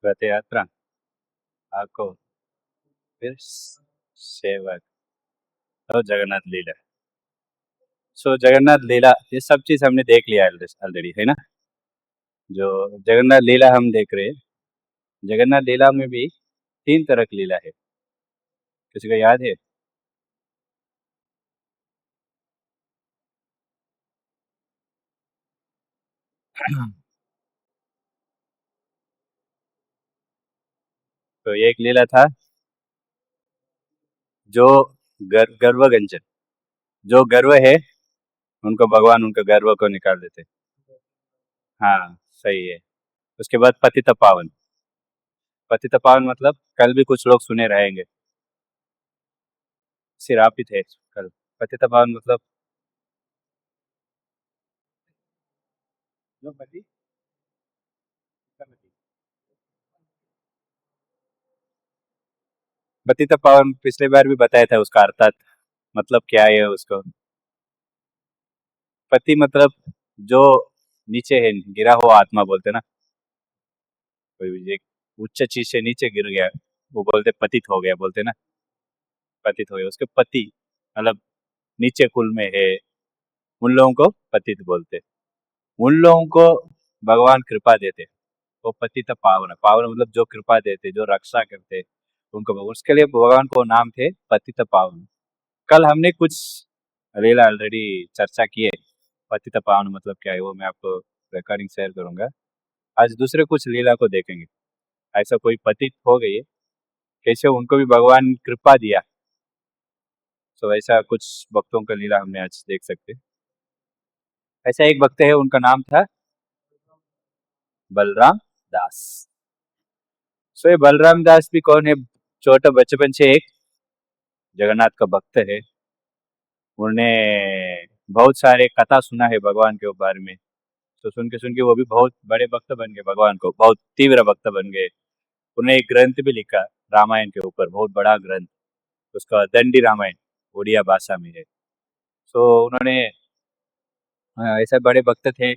रथ यात्रा आपको फिर सेवक और जगन्नाथ लीला। सो जगन्नाथ लीला ये सब चीज हमने देख लिया ऑलरेडी है ना। जो जगन्नाथ लीला हम देख रहे हैं, जगन्नाथ लीला में भी तीन तरह की लीला है। किसी को याद है? तो एक लीला था जो गर्वगंजन, जो गर्व है उनको भगवान उनका गर्व को निकाल देते। हाँ सही है। उसके बाद पतित पावन। पतित पावन मतलब कल भी कुछ लोग सुने रहेंगे, सिर्फ आप ही थे कल। पतित पावन मतलब जो पति का पति। पतित पावन पिछले बार भी बताया था उसका अर्थात, मतलब क्या है उसको। पति मतलब जो नीचे है, गिरा हुआ आत्मा बोलते ना। कोई भी एक उच्च चीज से नीचे गिर गया वो बोलते पतित हो गया बोलते ना। पतित हो गया उसके पति मतलब नीचे कुल में है, उन लोगों को पतित बोलते। उन लोगों को भगवान कृपा देते, वो पतित पावन। पावन मतलब जो कृपा देते, जो रक्षा करते, उनको उसके लिए भगवान को नाम थे पतित पावन। कल हमने कुछ लीला ऑलरेडी चर्चा की है। पतित पावन मतलब क्या है वो मैं आपको रिकॉर्डिंग शेयर करूंगा। आज दूसरे कुछ लीला को देखेंगे। ऐसा कोई पतित हो गई है, कैसे उनको भी भगवान कृपा दिया। तो ऐसा कुछ भक्तों का लीला हमने आज देख सकते हैं। ऐसा एक भक्त है उनका नाम था बलराम दास। सो ये बलराम दास भी कौन है? छोटा बचपन से एक जगन्नाथ का भक्त है। उन्होंने बहुत सारे कथा सुना है भगवान के बारे में। तो सुन के वो भी बहुत बड़े भक्त बन गए, भगवान को बहुत तीव्र भक्त बन गए। उन्होंने एक ग्रंथ भी लिखा रामायण के ऊपर, बहुत बड़ा ग्रंथ। उसका दंडी रामायण उड़िया भाषा में है। सो उन्होंने ऐसे बड़े भक्त थे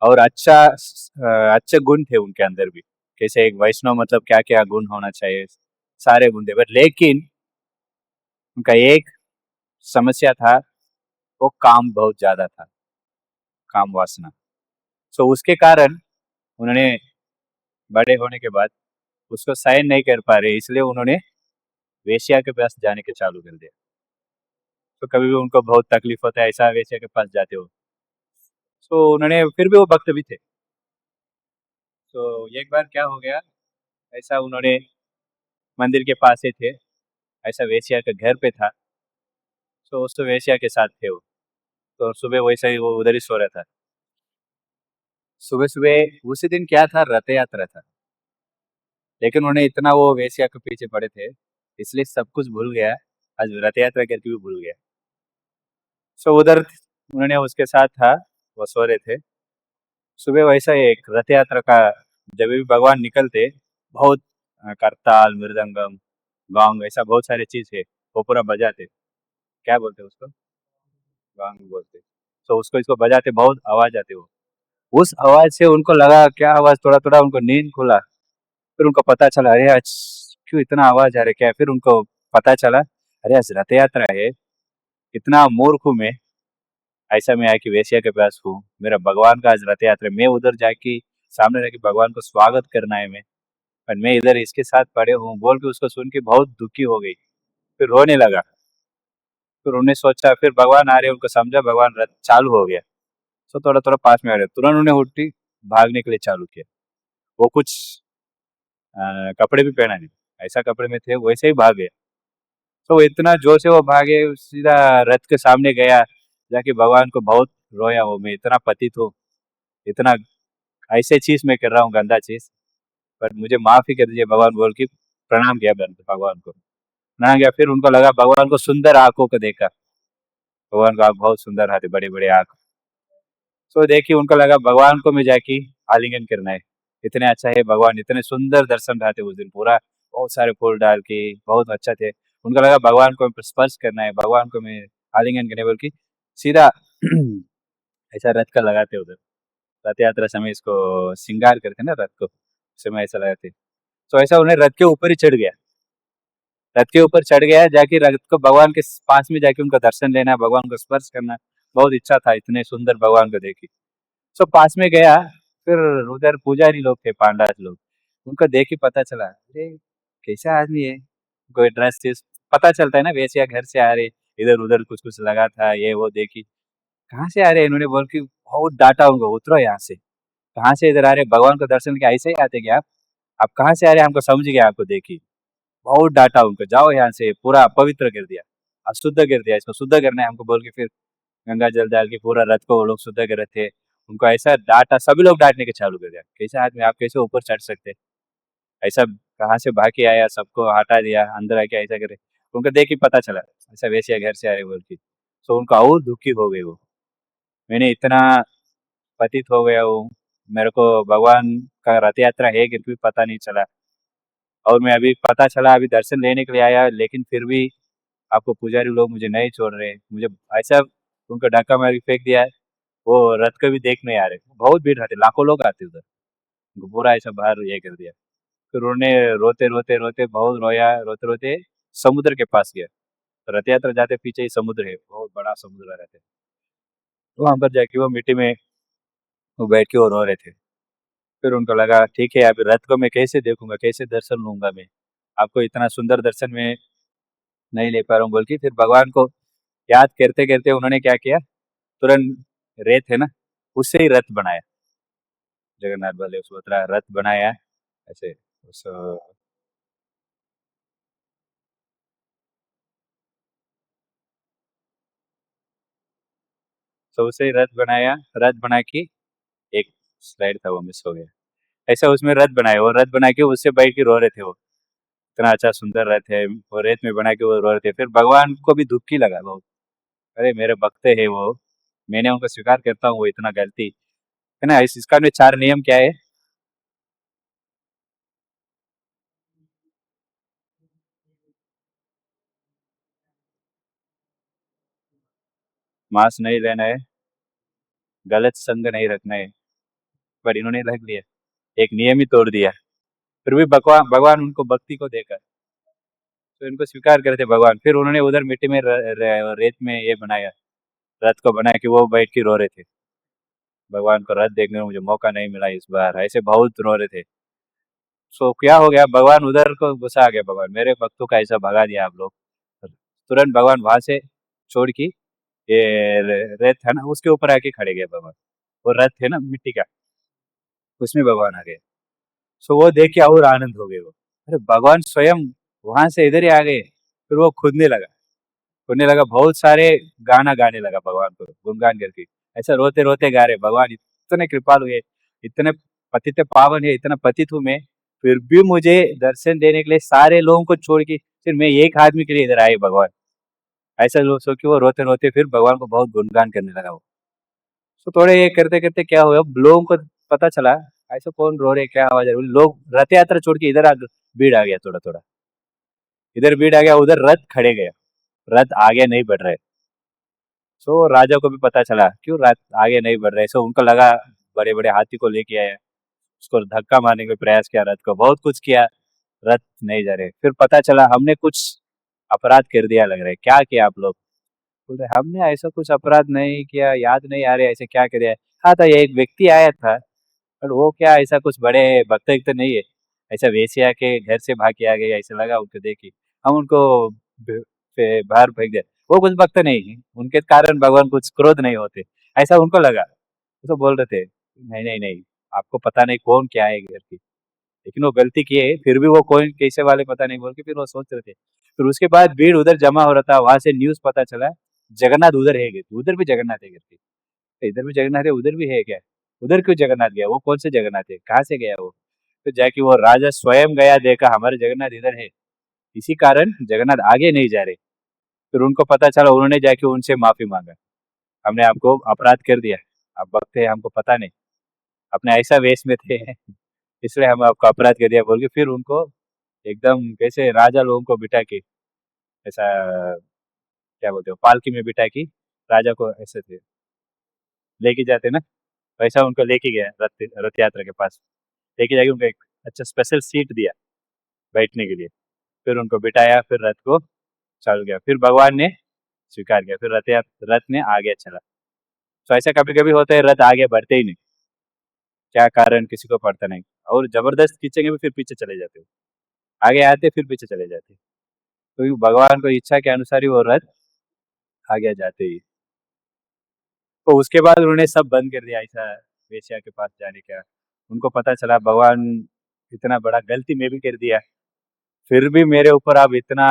और अच्छे गुण थे उनके अंदर भी। कैसे एक वैष्णव मतलब क्या क्या गुण होना चाहिए, सारे गुण थे। बट लेकिन उनका एक समस्या था, वो काम बहुत ज्यादा था, काम वासना। सो उसके कारण उन्होंने बड़े होने के बाद उसको सहन नहीं कर पा रहे, इसलिए उन्होंने वेश्या के पास जाने के चालू कर दिया। तो कभी भी उनको बहुत तकलीफ होता है ऐसा वेश्या के पास जाते हो। तो उन्होंने फिर भी वो भक्त भी थे। तो एक बार क्या हो गया, ऐसा उन्होंने मंदिर के पास ही थे, ऐसा वेश्या का घर पे था। तो उस वेश्या के साथ थे वो। तो सुबह वैसे ही वो उधर ही सो रहा था। सुबह सुबह उसी दिन क्या था, रथ यात्रा था। लेकिन उन्हें इतना वो वेश्या के पीछे पड़े थे, इसलिए सब कुछ भूल गया। आज रथ यात्रा करके भी भूल गया। सो उधर उन्होंने उसके साथ था, वो सो रहे थे। सुबह वैसा ही एक रथ यात्रा का जब भी भगवान निकलते, बहुत करताल मृदंगम गौंग ऐसा बहुत सारे चीज है, वो पूरा बजाते। क्या बोलते हैं उसको? गौंग बोलते। तो उसको इसको बजाते, बहुत आवाज आती वो। उस आवाज से उनको लगा क्या आवाज, थोड़ा थोड़ा उनको नींद खुला। फिर उनको पता चला अरे आज क्यों इतना आवाज आ रहा है क्या। फिर उनको पता चला अरे आज रथ यात्रा है, इतना मूर्ख हूँ मैं। ऐसा मैं आया कि वेश्या के पास हूँ, मेरा भगवान का आज रथ यात्रा, मैं उधर जाके सामने रह के भगवान को स्वागत करना है मैं, और मैं इधर इसके साथ पड़े हूँ बोल के उसको सुन के बहुत दुखी हो गई। फिर रोने लगा। फिर उन्हें सोचा, फिर भगवान आ रहे उनको समझा, भगवान रथ चालू हो गया। तो थोड़ा थोड़ा पास में आ रहे, तुरंत उन्हें उठी भागने के लिए चालू किया। वो कुछ कपड़े भी पहना नहीं, ऐसा कपड़े में थे वैसे ही भाग गए। तो वो इतना जोर से वो भागे, सीधा रथ के सामने गया, जाके भगवान को बहुत रोया। वो मैं इतना पतित हूँ, इतना ऐसे चीज मैं कर रहा हूँ गंदा चीज, पर मुझे माफ ही कर दीजिए भगवान बोल के प्रणाम किया भगवान को। प्रणाम किया, फिर उनको लगा भगवान को सुंदर आंखों को देखा। भगवान का आंख बहुत सुंदर आते, बड़े बड़े आंख। तो देखिए उनको लगा भगवान को मैं जाके आलिंगन करना है। इतने अच्छा है भगवान, इतने सुंदर दर्शन रहते उस दिन पूरा, बहुत सारे फूल डाल के बहुत अच्छा थे। उनको लगा भगवान को स्पर्श करना है, भगवान को मैं आलिंगन करने बोल के सीधा ऐसा रथ का लगाते उधर। रथ यात्रा समय इसको श्रृंगार करते ना रथ को। समय ऐसा लगा थे। तो ऐसा उन्हें रथ के ऊपर ही चढ़ गया, रथ के ऊपर चढ़ गया, जाके रथ को भगवान के पास में जाके उनका दर्शन लेना, भगवान को स्पर्श करना बहुत इच्छा था, इतने सुंदर भगवान को देखी। तो पास में गया, फिर उधर पुजारी लोग थे, पांडाज लोग, उनको देख के पता चला, अरे कैसा आदमी है, कोई ड्रेस चीज पता चलता है ना, वैसे या घर से आ रहे, इधर उधर कुछ कुछ लगा था, ये वो देखी, कहाँ से आ रहे, इन्होंने बोल के बहुत डांटा उनको, उतरो यहाँ से, कहाँ से इधर आ रहे, भगवान को दर्शन के ऐसे ही आते क्या आप कहाँ से आ रहे, हमको समझ गया आपको देखी, बहुत डांटा उनको, जाओ यहाँ से, पूरा अपवित्र कर दिया, अशुद्ध कर दिया, इसको शुद्ध करना है हमको बोल के, फिर गंगा जल डाल के पूरा रथ को वो लोग शुद्ध कर रहे थे। उनको ऐसा डांटा, सभी लोग डांटने के चालू कर दिया, कैसे आदमी आप कैसे ऊपर चढ़ सकते, ऐसा कहाँ से भाग के आया, सबको हटा दिया, अंदर आके ऐसा करे, उनको देख के पता चला ऐसा वैसे घर से आ रहे बोल के, तो उनका और दुखी हो गए वो, मैंने इतना पतित हो गया हूँ, मेरे को भगवान का रथ यात्रा है कि भी पता नहीं चला, और मैं अभी पता चला अभी दर्शन लेने के लिए आया, लेकिन फिर भी आपको पुजारी लोग मुझे नहीं छोड़ रहे, मुझे ऐसा उनको धक्का मार के फेंक दिया है, वो रथ को भी देख नहीं आ रहे, बहुत भीड़ रहती, लाखों लोग आते उधर, उनको पूरा ऐसा बाहर ये कर दिया। फिर उन्होंने रोते रोते रोते बहुत रोया, रोते रोते समुद्र के पास गया, तो रथ यात्रा जाते पीछे ही समुद्र है, बहुत बड़ा समुद्र रहते, तो वहां पर जाके वो मिट्टी में वो बैठ के वो रो रहे थे। फिर उनको लगा ठीक है, अभी रथ को मैं कैसे देखूंगा, कैसे दर्शन लूंगा मैं, आपको इतना सुंदर दर्शन में नहीं ले पा रहा हूँ बोल के, फिर भगवान को याद करते करते उन्होंने क्या किया, तुरंत रेत है ना, उससे ही रथ बनाया, जगन्नाथ बलदेव सुभद्रा रथ बनाया ऐसे उस, तो उसे रथ बनाया, रथ बना के, एक स्लाइड था वो मिस हो गया, ऐसा उसमें रथ बनाया, वो रथ बना के उससे बैठ के रो रहे थे वो, इतना अच्छा सुंदर रथ है, वो रेत में बना के वो रो रहे थे, फिर भगवान को भी दुखी लगा बहुत, अरे मेरे भक्त है वो, मैंने उनको स्वीकार करता हूँ वो इतना गलती है ना, इसका में 4 नियम क्या है, मांस नहीं लेना है, गलत संग नहीं रखना है, पर इन्होंने रख लिया, एक नियम ही तोड़ दिया, फिर भी भगवान भगवान उनको भक्ति को देकर तो इनको स्वीकार करते भगवान, फिर उन्होंने उधर मिट्टी में रेत में ये बनाया, रथ को बनाया कि वो बैठ के रो रहे थे, भगवान को रथ देखने में मुझे मौका नहीं मिला इस बार, ऐसे बहुत रो रहे थे। सो क्या हो गया, भगवान उधर को गुस्सा आ गया, भगवान मेरे भक्तों का ऐसा भगा दिया आप लोग, तुरंत भगवान वहां से छोड़ के ये रेत है ना उसके ऊपर आके खड़े गए भगवान, वो रथ है ना मिट्टी का, उसमें भगवान आ गए। सो वो देख के और आनंद हो गए वो, अरे भगवान स्वयं वहां से इधर ही आ गए, फिर वो खुदने लगा, खुदने लगा, बहुत सारे गाना गाने लगा भगवान को गुणगान करके, ऐसा रोते रोते गा रहे, भगवान इतने कृपालु है, इतने पतित पावन है, इतना पतित हूँ मैं, फिर भी मुझे दर्शन देने के लिए सारे लोगों को छोड़ के फिर मैं एक आदमी के लिए इधर आए भगवान, ऐसा लोग सोच के वो रोते रोते फिर भगवान को बहुत गुणगान करने लगा वो। तो थोड़े ये करते करते क्या हुआ, लोगों को पता चला ऐसा कौन रो रहे, क्या आवाज आ रही, लोग रथ यात्रा छोड़ के इधर भीड़ आ गया, थोड़ा थोड़ा इधर भीड़ आ गया, उधर रथ खड़े गया, रथ आगे नहीं बढ़ रहे। सो राजा को भी पता चला क्यों रथ आगे नहीं बढ़ रहे, सो उनको लगा बड़े बड़े हाथी को लेके आया, उसको धक्का मारने का प्रयास किया, रथ को बहुत कुछ किया, रथ नहीं जा रहे, फिर पता चला हमने कुछ अपराध कर दिया लग रहा है, क्या किया आप लोग, बोल रहे हमने ऐसा कुछ अपराध नहीं किया, याद नहीं आ रहे ऐसे क्या किया, हाँ था ये एक व्यक्ति आया था, पर वो क्या ऐसा कुछ बड़े भक्त तो नहीं है, ऐसा वेश्या के घर से भाग के आ गए, ऐसा लगा उनको देखी, हम उनको बाहर फेंक दिया, वो कुछ भक्त नहीं है, उनके कारण भगवान कुछ क्रोध नहीं होते, ऐसा उनको लगा, वो तो बोल रहे थे नहीं नहीं नहीं, आपको पता नहीं कौन क्या है घर की, लेकिन वो गलती किए, फिर भी वो कौन कैसे वाले पता नहीं बोल के फिर वो सोच रहे थे, फिर उसके बाद भीड़ उधर जमा हो रहा था, वहां से न्यूज पता चला जगन्नाथ उधर है करके, उधर भी जगन्नाथ है करके, तो इधर भी जगन्नाथ है उधर भी है क्या, उधर क्यों जगन्नाथ गया, वो कौन से जगन्नाथ है, कहाँ से गया वो, तो जाके वो राजा स्वयं गया, देखा हमारे जगन्नाथ इधर है, इसी कारण जगन्नाथ आगे नहीं जा रहे, फिर उनको पता चला, उन्होंने जाके उनसे माफी मांगा, हमने आपको अपराध कर दिया, आप वक्त है हमको पता नहीं, अपने ऐसा वेश में थे इसलिए हम आपको अपराध कर दिया बोल के, फिर उनको एकदम कैसे राजा लोगों को बिठा के ऐसा क्या बोलते हो पालकी में बिठा के राजा को ऐसे थे लेके जाते ना, वैसा उनको लेके गया रथ रथ यात्रा के पास, लेके जाके उनको एक अच्छा स्पेशल सीट दिया बैठने के लिए, फिर उनको बिठाया, फिर रथ को चल गया, फिर भगवान ने स्वीकार किया, फिर रथ ने आगे चला। तो ऐसा कभी कभी होता है, रथ आगे बढ़ते ही नहीं, क्या कारण किसी को पड़ता नहीं, और जबरदस्त खींचेंगे भी फिर पीछे चले जाते हो, आगे आते फिर पीछे चले जाते, तो भगवान को इच्छा के अनुसार ही वो रथ आगे जाते ही। तो उसके बाद उन्होंने सब बंद कर दिया, ऐसा वेश्या के पास जाने का। उनको पता चला भगवान इतना बड़ा गलती मैं भी कर दिया, फिर भी मेरे ऊपर आप इतना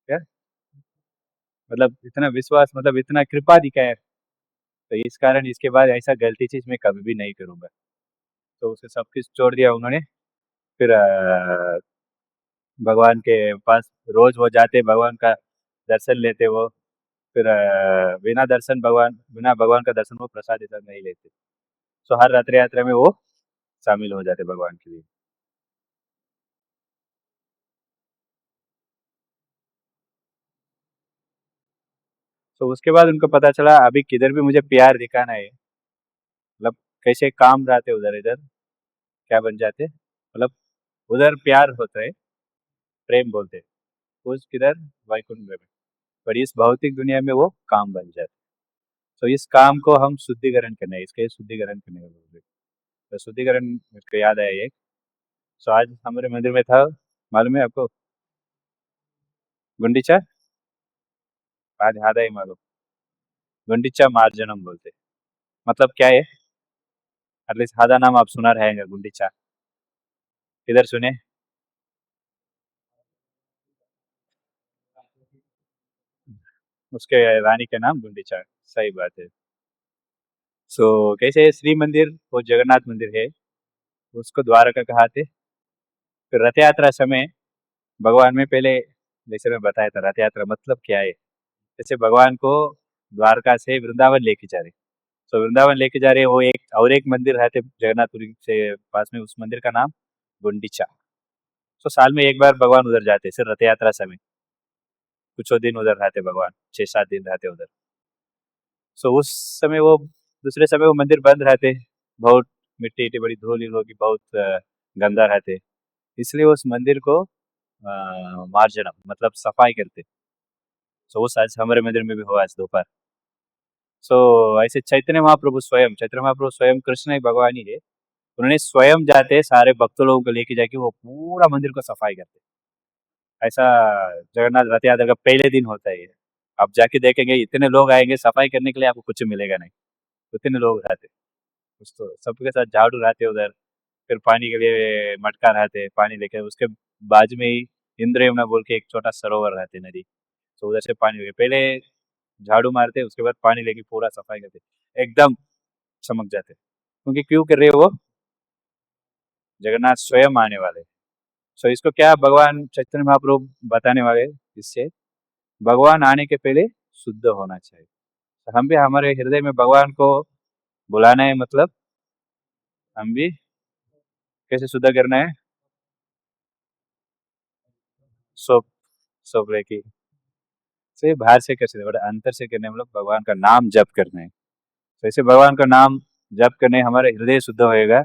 क्या मतलब इतना विश्वास, मतलब इतना कृपा दिखाया, तो इस कारण इसके बाद ऐसा गलती चीज मैं कभी भी नहीं करूंगा। तो उसे सब कुछ छोड़ दिया उन्होंने। फिर भगवान के पास रोज वो जाते, भगवान का दर्शन लेते वो। फिर बिना भगवान का दर्शन वो प्रसाद इतना नहीं लेते। तो हर रथ यात्रा में वो शामिल हो जाते भगवान के लिए। तो उसके बाद उनको पता चला अभी किधर भी मुझे प्यार दिखाना है, मतलब कैसे काम रहते उधर इधर क्या बन जाते, मतलब उधर प्यार होता है, प्रेम बोलते हैं, उस किधर वैकुंठ में, पर इस भौतिक दुनिया में वो काम बन जाते। तो इस काम को हम शुद्धिकरण करना है, इसके शुद्धिकरण करने का बोलते हैं। तो शुद्धिकरण मुझको याद आया एक। तो आज हमारे मंदिर में था, मालूम है आपको, गुंडीचा, आज याद आई मालूम, गुंडीचा मार्जनम बोलते हैं। मतलब क्या है, एटलीस्ट आधा नाम आप सुना रहेंगे गुंडीचा, किधर सुने। उसके रानी का नाम गुंडीचा, सही बात है। सो कैसे श्री मंदिर वो जगन्नाथ मंदिर है, उसको द्वारका कहाते। फिर रथ यात्रा समय भगवान में पहले, जैसे मैं बताया था रथ यात्रा मतलब क्या है, जैसे भगवान को द्वारका से वृंदावन लेके जा रहे, तो वृंदावन लेके जा रहे, वो एक और एक मंदिर रहते जगन्नाथपुरी से पास में, उस मंदिर का नाम गुंडीचा। तो साल में एक बार भगवान उधर जाते सिर्फ रथ यात्रा समय, कुछ दिन उधर रहते भगवान, 6-7 दिन रहते उधर। सो उस समय वो, दूसरे समय वो मंदिर बंद रहते, बहुत मिट्टी इट्टी बड़ी धूल होगी, बहुत गंदा रहते, इसलिए उस मंदिर को मार्जनम मतलब सफाई करते। सो वो आज हमारे मंदिर में भी हुआ आज दोपहर। सो ऐसे चैतन्य महाप्रभु स्वयं कृष्ण एक भगवान ही है, उन्होंने स्वयं जाते सारे भक्तों लोगों को लेके जाके वो पूरा मंदिर को सफाई करते। ऐसा जगन्नाथ रथ यात्रा का पहले दिन होता है ये। आप जाके देखेंगे इतने लोग आएंगे सफाई करने के लिए, आपको कुछ मिलेगा नहीं, इतने लोग रहते। कुछ तो सबके साथ झाड़ू रहते उधर, फिर पानी के लिए मटका रहते, पानी लेके उसके बाजू में ही इंद्र यमुना बोल के एक छोटा सरोवर रहते नदी, तो उधर से पानी लेके पहले झाड़ू मारते, उसके बाद पानी लेके पूरा सफाई करते, एकदम चमक जाते। क्योंकि क्यों कर रहे हो वो, जगन्नाथ स्वयं आने वाले। सो इसको क्या भगवान चैतन्य महाप्रभु बताने वाले, इससे भगवान आने के पहले शुद्ध होना चाहिए। तो हम भी हमारे हृदय में भगवान को बुलाना है, मतलब हम भी कैसे शुद्ध करना है, सोप सोप की से बाहर से कैसे, बड़े अंतर से करने, मतलब भगवान का नाम जप करना है। तो ऐसे भगवान का नाम जप करने हमारे हृदय शुद्ध होएगा,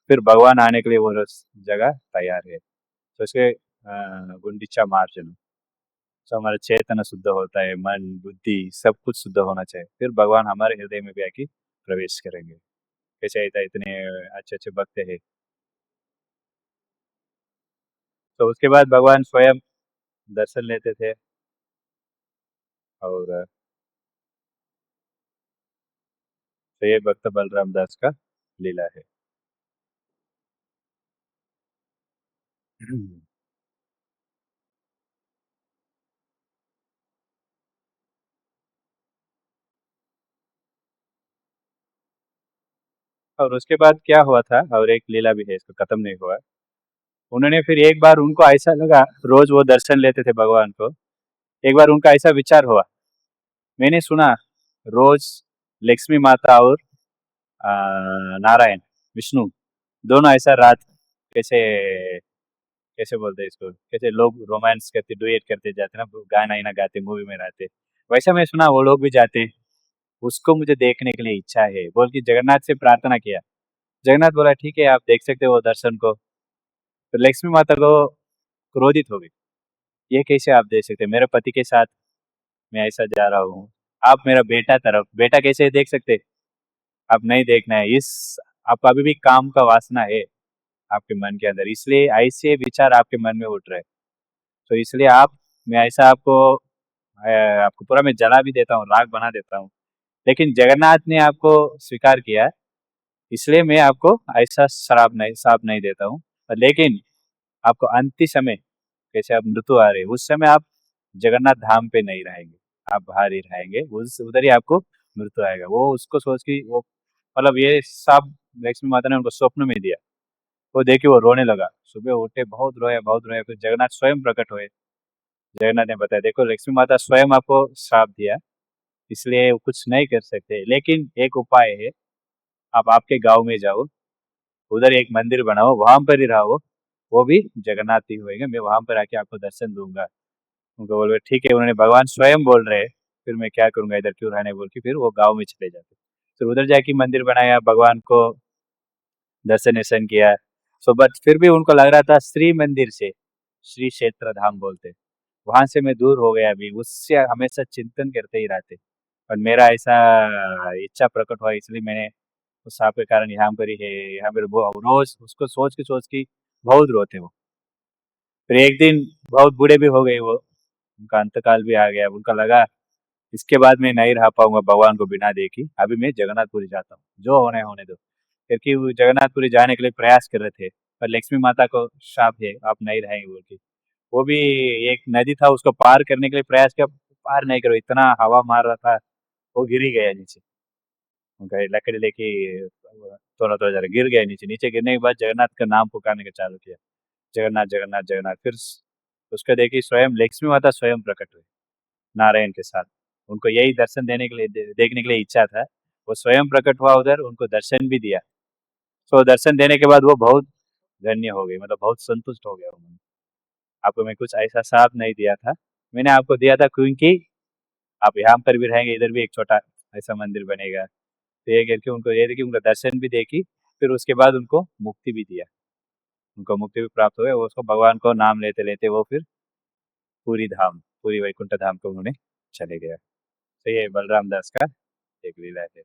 फिर भगवान आने के लिए वो जगह तैयार है। तो इसके गुंडीचा मार्जन, तो हमारा चेतन शुद्ध होता है, मन बुद्धि सब कुछ शुद्ध होना चाहिए, फिर भगवान हमारे हृदय में भी आके प्रवेश करेंगे। कैसे ऐसा इतने अच्छे अच्छे भक्त है। तो उसके बाद भगवान स्वयं दर्शन लेते थे, और तो ये भक्त बलराम दास का लीला है। और उसके बाद क्या हुआ था, और एक लीला भी है, इसको खत्म नहीं हुआ। उन्होंने फिर एक बार उनको ऐसा लगा, रोज वो दर्शन लेते थे भगवान को, एक बार उनका ऐसा विचार हुआ, मैंने सुना रोज लक्ष्मी माता और नारायण विष्णु दोनों ऐसा रात कैसे, कैसे बोलते हैं इसको, कैसे लोग रोमांस करते डुएट करते जाते ना, गाना ही ना गाते मूवी में रहते, वैसा मैं सुना वो लोग भी जाते, उसको मुझे देखने के लिए इच्छा है बोल के जगन्नाथ से प्रार्थना किया। जगन्नाथ बोला ठीक है आप देख सकते हो दर्शन को। तो लक्ष्मी माता को क्रोधित हो गई, ये कैसे आप देख सकते हैं, मेरे पति के साथ मैं ऐसा जा रहा हूँ, आप मेरा बेटा तरफ, बेटा कैसे देख सकते, आप नहीं देखना है इस, आपका अभी भी काम का वासना है आपके मन के अंदर, इसलिए ऐसे विचार आपके मन में उठ रहे हैं। तो इसलिए आप, मैं ऐसा आपको पूरा मैं जला भी देता हूँ, राख बना देता हूँ, लेकिन जगन्नाथ ने आपको स्वीकार किया, इसलिए मैं आपको ऐसा श्राप नहीं देता हूँ। लेकिन आपको अंतिम समय, जैसे आप मृत्यु आ रहे उस समय आप जगन्नाथ धाम पे नहीं रहेंगे, आप बाहर ही रहेंगे, उस उधर ही आपको मृत्यु आएगा। वो उसको सोच के वो, मतलब ये सब लक्ष्मी माता ने उनको स्वप्न में दिया। वो देखे वो रोने लगा, सुबह उठे बहुत रोया, फिर जगन्नाथ स्वयं प्रकट हुए। जगन्नाथ ने बताया देखो लक्ष्मी माता स्वयं आपको श्राप दिया, इसलिए वो कुछ नहीं कर सकते, लेकिन एक उपाय है, आप आपके गांव में जाओ, उधर एक मंदिर बनाओ, वहां पर ही रहो, वो भी जगन्नाथ ही होएंगे, मैं वहां पर आके आपको दर्शन दूंगा। उनको बोल ठीक है, उन्होंने भगवान स्वयं बोल रहे, फिर मैं क्या करूंगा इधर क्यों रहने बोल के, फिर वो गाँव में चले जाते, फिर उधर जाके मंदिर बनाया, भगवान को दर्शन वर्शन किया। सो बट फिर भी उनको लग रहा था श्री मंदिर से, श्री क्षेत्र धाम बोलते, वहां से मैं दूर हो गया, अभी उससे हमेशा चिंतन करते ही रहते, और मेरा ऐसा इच्छा प्रकट हुआ, इसलिए मैंने उस सांप के कारण यहाँ पर ही है, यहाँ पर वो रोज उसको सोच के बहुत रोते वो। फिर एक दिन बहुत बूढ़े भी हो गए वो, उनका अंतकाल भी आ गया, उनका लगा इसके बाद मैं नहीं रह पाऊंगा भगवान को बिना देखी, अभी मैं जगन्नाथपुरी जाता हूँ, जो होने दो, क्योंकि वो जगन्नाथपुरी जाने के लिए प्रयास कर रहे थे, पर लक्ष्मी माता को शाप है आप नहीं रहेंगे बोल के। वो भी एक नदी था, उसको पार करने के लिए प्रयास किया, पार नहीं करो, इतना हवा मार रहा था, वो गिर ही गया नीचे, उनका लकड़ी लेके थोड़ा थोड़ा जरा गिर गया नीचे, नीचे गिरने के बाद जगन्नाथ का नाम पुकारने का चालू किया, जगन्नाथ जगन्नाथ जगन्नाथ, फिर उसको देखी स्वयं लक्ष्मी माता स्वयं प्रकट हुई नारायण के साथ, उनको यही दर्शन देने के लिए देखने के लिए इच्छा था, वो स्वयं प्रकट हुआ उधर, उनको दर्शन भी दिया। तो दर्शन देने के बाद वो बहुत धन्य हो गई, मतलब बहुत संतुष्ट हो गया उन्होंने, आपको मैं कुछ ऐसा साथ नहीं दिया था, मैंने आपको दिया था क्योंकि आप यहाँ पर भी रहेंगे, इधर भी एक छोटा ऐसा मंदिर बनेगा, तो ये करके उनको ये देखिए, उनका दर्शन भी देखी, फिर उसके बाद उनको मुक्ति भी दिया, उनको मुक्ति भी प्राप्त हो गया, वो उसको भगवान को नाम लेते लेते वो फिर पूरी धाम, पूरी वैकुंठ धाम को उन्होंने चले गया। तो ये बलराम दास का एक लीला है।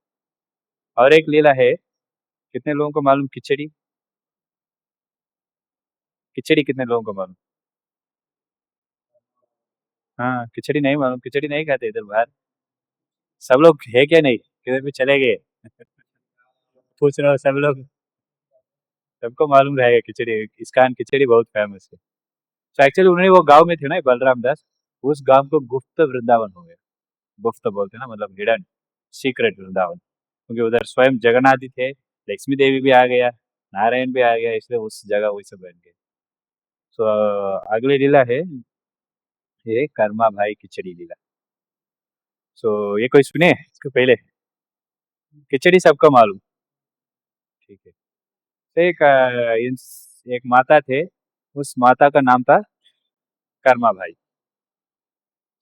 और एक लीला है, कितने लोगों को मालूम, खिचड़ी, खिचड़ी कितने लोगों को मालूम? हाँ खिचड़ी नहीं मालूम, खिचड़ी नहीं खाते इधर बाहर, सब लोग है क्या नहीं, किधर भी चले गए पूछ रहा हूँ, सब लोग, सबको मालूम रहेगा खिचड़ी, इस्कान खिचड़ी बहुत फेमस है। तो एक्चुअली उन्होंने वो गांव में थे ना बलराम दास, उस गांव को गुप्त वृंदावन हो गया, गुप्त बोलते हैं ना, मतलब हिडन, सीक्रेट वृंदावन, क्योंकि उधर स्वयं जगन्नाथ जी थे, लक्ष्मी देवी भी आ गया, नारायण भी आ गया, इसलिए उस जगह वैसे बन गए। तो अगली लीला है ये कर्मा भाई खिचड़ी लीला। सो ये कोई सुने इसको पहले, खिचड़ी सबको मालूम, ठीक है। तो एक माता थे, उस माता का नाम था कर्मा भाई।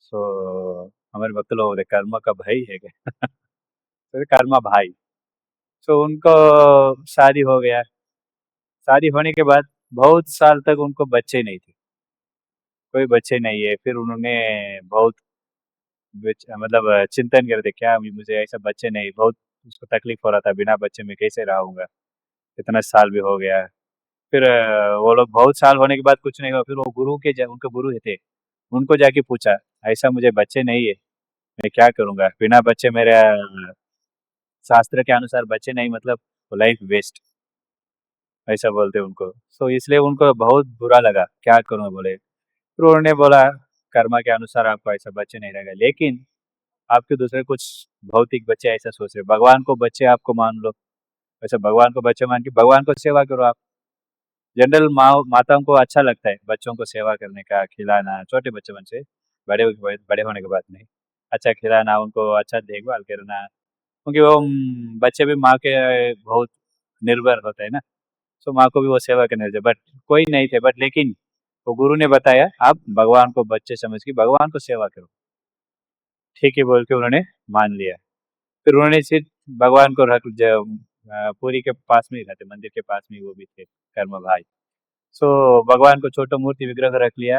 सो हमारे भक्त लोग बोले कर्मा का भाई है क्या तो कर्मा भाई। सो उनको शादी हो गया, शादी होने के बाद बहुत साल तक उनको बच्चे नहीं थे, कोई बच्चे नहीं है, फिर उन्होंने बहुत मतलब चिंतन करते, क्या मुझे ऐसा बच्चे नहीं, बहुत उसको तकलीफ हो रहा था, बिना बच्चे में कैसे रहूंगा, इतना साल भी हो गया। फिर वो लोग बहुत साल होने के बाद कुछ नहीं हुआ, फिर वो उनके गुरु थे, उनको जाके पूछा ऐसा मुझे बच्चे नहीं है, मैं क्या करूंगा, बिना बच्चे मेरे शास्त्र के अनुसार बच्चे नहीं मतलब लाइफ वेस्ट, ऐसा बोलते उनको। सो इसलिए उनको बहुत बुरा लगा, क्या करूं बोले, फिर उन्होंने बोला कर्मा के अनुसार आपको ऐसा बच्चे नहीं रहेगा, लेकिन आपके दूसरे कुछ भौतिक बच्चे ऐसा सोच रहे, भगवान को बच्चे आपको मान लो, वैसे भगवान को बच्चे मान के भगवान को सेवा करो आप। जनरल माताओं को अच्छा लगता है बच्चों को सेवा करने का, खिलाना, छोटे बच्चों से बड़े बड़े होने के बाद नहीं, अच्छा खिलाना, उनको अच्छा देखभाल करना, क्योंकि वो बच्चे भी माँ के बहुत निर्भर होते हैं ना, तो माँ को भी वो सेवा करने देते, बट कोई नहीं थे, बट लेकिन वो गुरु ने बताया आप भगवान को बच्चे समझ के भगवान को सेवा करो, ठीक है बोल के उन्होंने मान लिया। फिर उन्होंने सिर्फ भगवान को पुरी के पास में ही रहते, मंदिर के पास में ही वो भी थे कर्म भाई। सो भगवान को छोटा मूर्ति विग्रह रख लिया,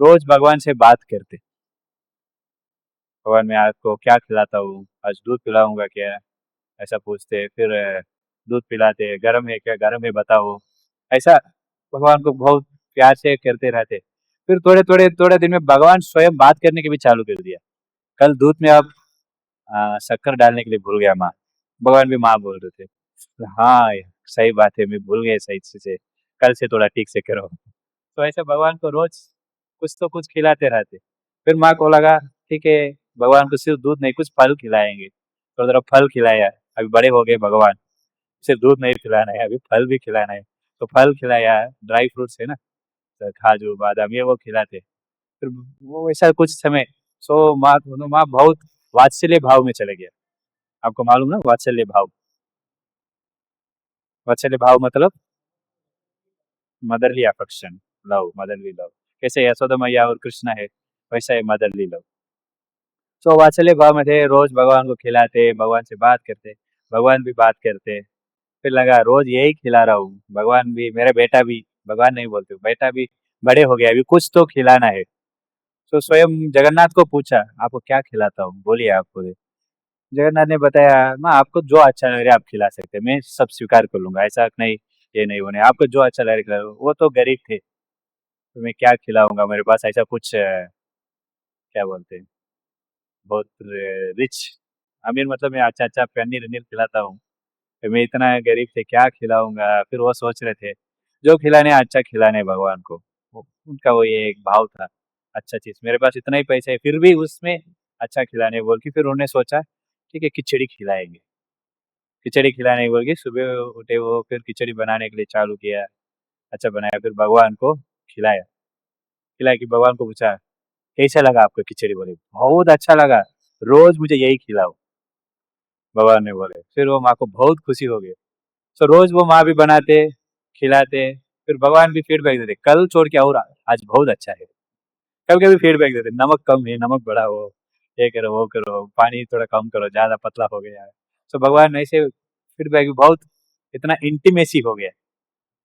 रोज भगवान से बात करते। भगवान मैं आपको क्या खिलाता हूँ, आज दूध पिलाऊंगा क्या, ऐसा पूछते। फिर दूध पिलाते, गर्म है क्या, गर्म है बताओ, ऐसा भगवान को बहुत प्यार से करते रहते। फिर थोड़े दिन में भगवान स्वयं बात करने के भी चालू कर दिया। कल दूध में आप शक्कर डालने के लिए भूल गया माँ। भगवान भी माँ बोल रहे थे। हाँ सही बात है, मैं भूल गया सही से, कल से थोड़ा ठीक से करो। तो ऐसे भगवान को रोज कुछ तो कुछ खिलाते रहते। फिर माँ को लगा ठीक है, भगवान को सिर्फ दूध नहीं कुछ फल खिलाएंगे, तो थोड़ा फल खिलाया। अभी बड़े हो गए भगवान, सिर्फ दूध नहीं खिलाना है, अभी फल भी खिलाना है। तो फल खिलाया, ड्राई फ्रूट्स है ना, तो काजू बादाम ये वो खिलाते। फिर वो ऐसा कुछ समय, सो माँ बहुत वात्सल्य भाव में चले गया। आपको मालूम ना वात्सल्य भाव, वात्सल्य भाव मतलब motherly affection, love, motherly love. कैसे यशोदा मैया और कृष्णा है, वैसा है मदरली लव। सो वात्सल्य भाव में थे, रोज भगवान को खिलाते, भगवान से बात करते, भगवान भी बात करते। फिर लगा रोज यही खिला रहा हूँ, भगवान भी, मेरा बेटा भी, भगवान नहीं बोलते, बेटा भी बड़े हो गया, अभी कुछ तो खिलाना है। तो स्वयं जगन्नाथ को पूछा, आपको क्या खिलाता हूँ, बोलिए आप बोले। जगन्नाथ ने बताया, माँ आपको जो अच्छा लग रहा है आप खिला सकते हैं, मैं सब स्वीकार कर लूंगा, ऐसा नहीं ये नहीं होने, आपको जो अच्छा लग रहा है खिला लो। वो तो गरीब थे, तो मैं क्या खिलाऊंगा, मेरे पास ऐसा कुछ क्या बोलते हैं, बहुत रिच, अमीर मतलब मैं अच्छा अच्छा पनीर वनीर खिलाता हूँ, तो मैं इतना गरीब थे क्या खिलाऊंगा। फिर वो सोच रहे थे जो खिलाने अच्छा खिलाने भगवान को, उनका वो ये एक भाव था, अच्छा चीज, मेरे पास इतना ही पैसा है फिर भी उसमें अच्छा खिलाने बोल के फिर उन्होंने सोचा ठीक है खिचड़ी खिलाएंगे। खिचड़ी खिलाने बोल के सुबह उठे वो, फिर खिचड़ी बनाने के लिए चालू किया, अच्छा बनाया, फिर भगवान को खिलाया। खिलाया कि भगवान को पूछा कैसा लगा आपको खिचड़ी, बोले बहुत अच्छा लगा, रोज मुझे यही खिलाओ, भगवान ने बोले। फिर वो माँ को बहुत खुशी हो गई। तो रोज वो माँ भी बनाते, खिलाते। फिर भगवान भी फीडबैक देते, कल छोड़ के और आज बहुत अच्छा है। कभी कभी फीडबैक देते, नमक कम है, नमक बढ़ा हो, ये करो वो करो, पानी थोड़ा कम करो, ज्यादा पतला हो गया है। तो भगवान ऐसे फीडबैक बहुत, इतना इंटीमेसी हो गया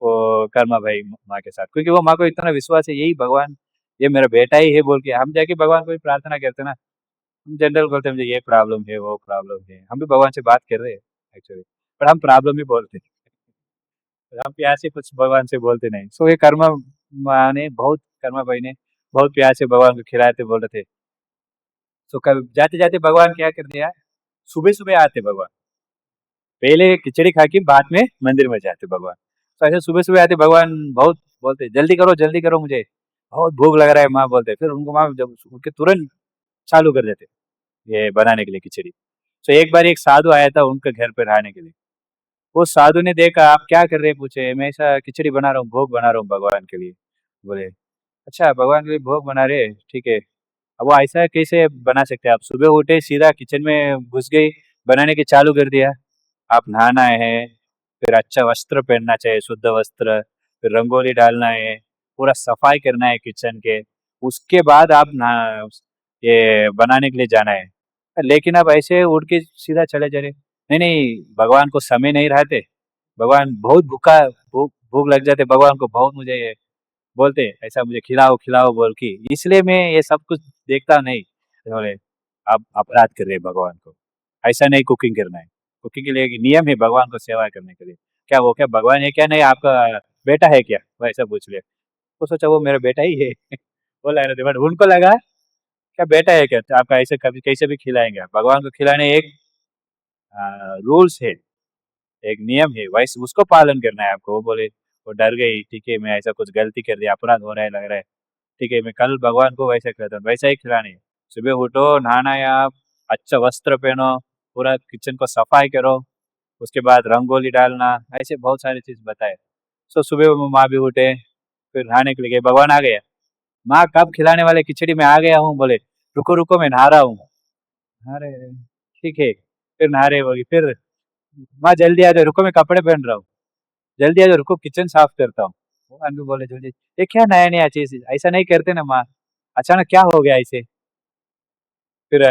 वो कर्मा भाई माँ के साथ, क्योंकि वो माँ को इतना विश्वास है, यही भगवान, ये मेरा बेटा ही है बोल के। हम जाके भगवान को भी प्रार्थना करते ना, हम जनरल बोलते हैं मुझे ये प्रॉब्लम है वो प्रॉब्लम है, हम भी भगवान से बात कर रहे हैं एक्चुअली, पर हम प्रॉब्लम ही बोलते हैं, हम प्यार से कुछ भगवान से बोलते नहीं। सो ये कर्मा माँ ने बहुत, कर्मा भाई ने बहुत प्यार से भगवान को खिलाते बोल रहे थे। सो कल जाते जाते भगवान क्या कर दिया, सुबह सुबह आते भगवान, पहले खिचड़ी खा के बाद में मंदिर में जाते भगवान। तो ऐसे सुबह सुबह आते भगवान, बहुत बोलते जल्दी करो मुझे बहुत भूख लग रहा है माँ बोलते। फिर उनको माँ जब उनके तुरंत चालू कर देते ये बनाने के लिए खिचड़ी। तो एक बार एक साधु आया था उनके घर पे रहने के लिए। वो साधु ने देखा आप क्या कर रहे हैं, पूछे मैं ऐसा खिचड़ी बना रहा हूँ, भोग बना रहा हूँ भगवान के लिए। बोले अच्छा भगवान के लिए भोग बना रहे हैं, ठीक है। अब वो ऐसा कैसे बना सकते हैं, आप सुबह उठे सीधा किचन में घुस गई, बनाने के चालू कर दिया। आप नहाना है, फिर अच्छा वस्त्र पहनना चाहिए, शुद्ध वस्त्र, फिर रंगोली डालना है, पूरा सफाई करना है किचन के, उसके बाद आप नहा ये बनाने के लिए जाना है। लेकिन आप ऐसे उठ के सीधा चले जा रहे, नहीं नहीं भगवान को समय नहीं रहते, भगवान बहुत भूखा, भूख भूख लग जाते भगवान को बहुत, मुझे ये बोलते ऐसा मुझे खिलाओ खिलाओ बोल के, इसलिए मैं ये सब कुछ देखता नहीं। बोले आप अपराध कर रहे हैं भगवान को, ऐसा नहीं कुकिंग करना है, कुकिंग के लिए एक नियम है भगवान को सेवा करने के लिए। क्या वो क्या भगवान है क्या, नहीं आपका बेटा है क्या, वो ऐसा पूछ लिया। तो सोचा वो मेरा बेटा ही है बोला है ना, बट उनको लगा क्या बेटा है क्या, तो आपका ऐसे कभी कैसे भी खिलाएंगे आप? भगवान को खिलाने एक रूल्स है, एक नियम है, वैसे उसको पालन करना है आपको। वो बोले, वो डर गई, ठीक है मैं ऐसा कुछ गलती कर दिया, अपराध हो रहा है लग रहा है, ठीक है मैं कल भगवान को वैसे खिलाता हूँ, वैसा ही खिलाने है। सुबह उठो, नहाना है आप, अच्छा वस्त्र पहनो, पूरा किचन को सफाई करो, उसके बाद रंगोली डालना, ऐसे बहुत सारी चीज बताए। सो सुबह वो माँ भी उठे, फिर नहाने के लिए गए, भगवान आ गया, माँ कब खिलाने वाले खिचड़ी में आ गया हूँ, बोले रुको रुको मैं नहा रहा हूँ। अरे ठीक है, फिर नहा रहे होगी, फिर माँ जल्दी आ जाओ, रुको मैं कपड़े पहन रहा हूँ, जल्दी आ जाओ, रुको किचन साफ करता हूँ। वो आदमी बोले जल्दी, ये क्या नया नया चीज, ऐसा नहीं करते ना माँ, अचानक क्या हो गया ऐसे। फिर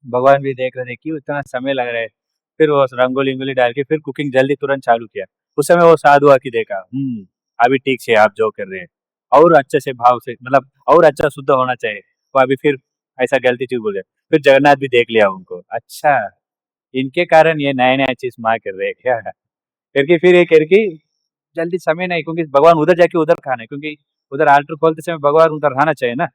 भगवान भी देख रहे थे क्यों इतना समय लग रहा है, फिर वो रंगोली इंगोली डाल के फिर कुकिंग जल्दी तुरंत चालू किया। उस समय वो साधु आके देखा, अभी ठीक से आप जो कर रहे हैं और अच्छे से भाव से, मतलब और अच्छा शुद्ध होना चाहिए। वो अभी फिर ऐसा गलती चीज बोले। फिर जगन्नाथ भी देख लिया उनको, अच्छा इनके कारण ये नया नया चीज माँ कर रहे हैं क्या, करके फिर ये करके जल्दी समय नहीं, क्योंकि भगवान उधर जाके उधर खाना है, क्योंकि उधर आल्टर खोलते समय भगवान उधर रहना चाहिए ना।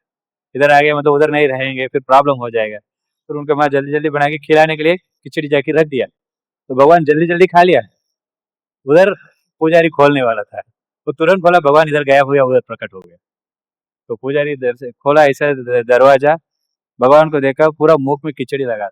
इधर आ गए मतलब उधर नहीं रहेंगे, फिर प्रॉब्लम हो जाएगा। फिर उनके माँ जल्दी जल्दी बना के खिलाने के लिए खिचड़ी जाके रख दिया, तो भगवान जल्दी जल्दी खा लिया। उधर पुजारी खोलने वाला था, वो तुरंत बोला भगवान इधर गया हुआ उधर प्रकट हो गया। तो पुजारी इधर से खोला ऐसा दरवाजा, भगवान को देखा पूरा मुख में खिचड़ी लगा था।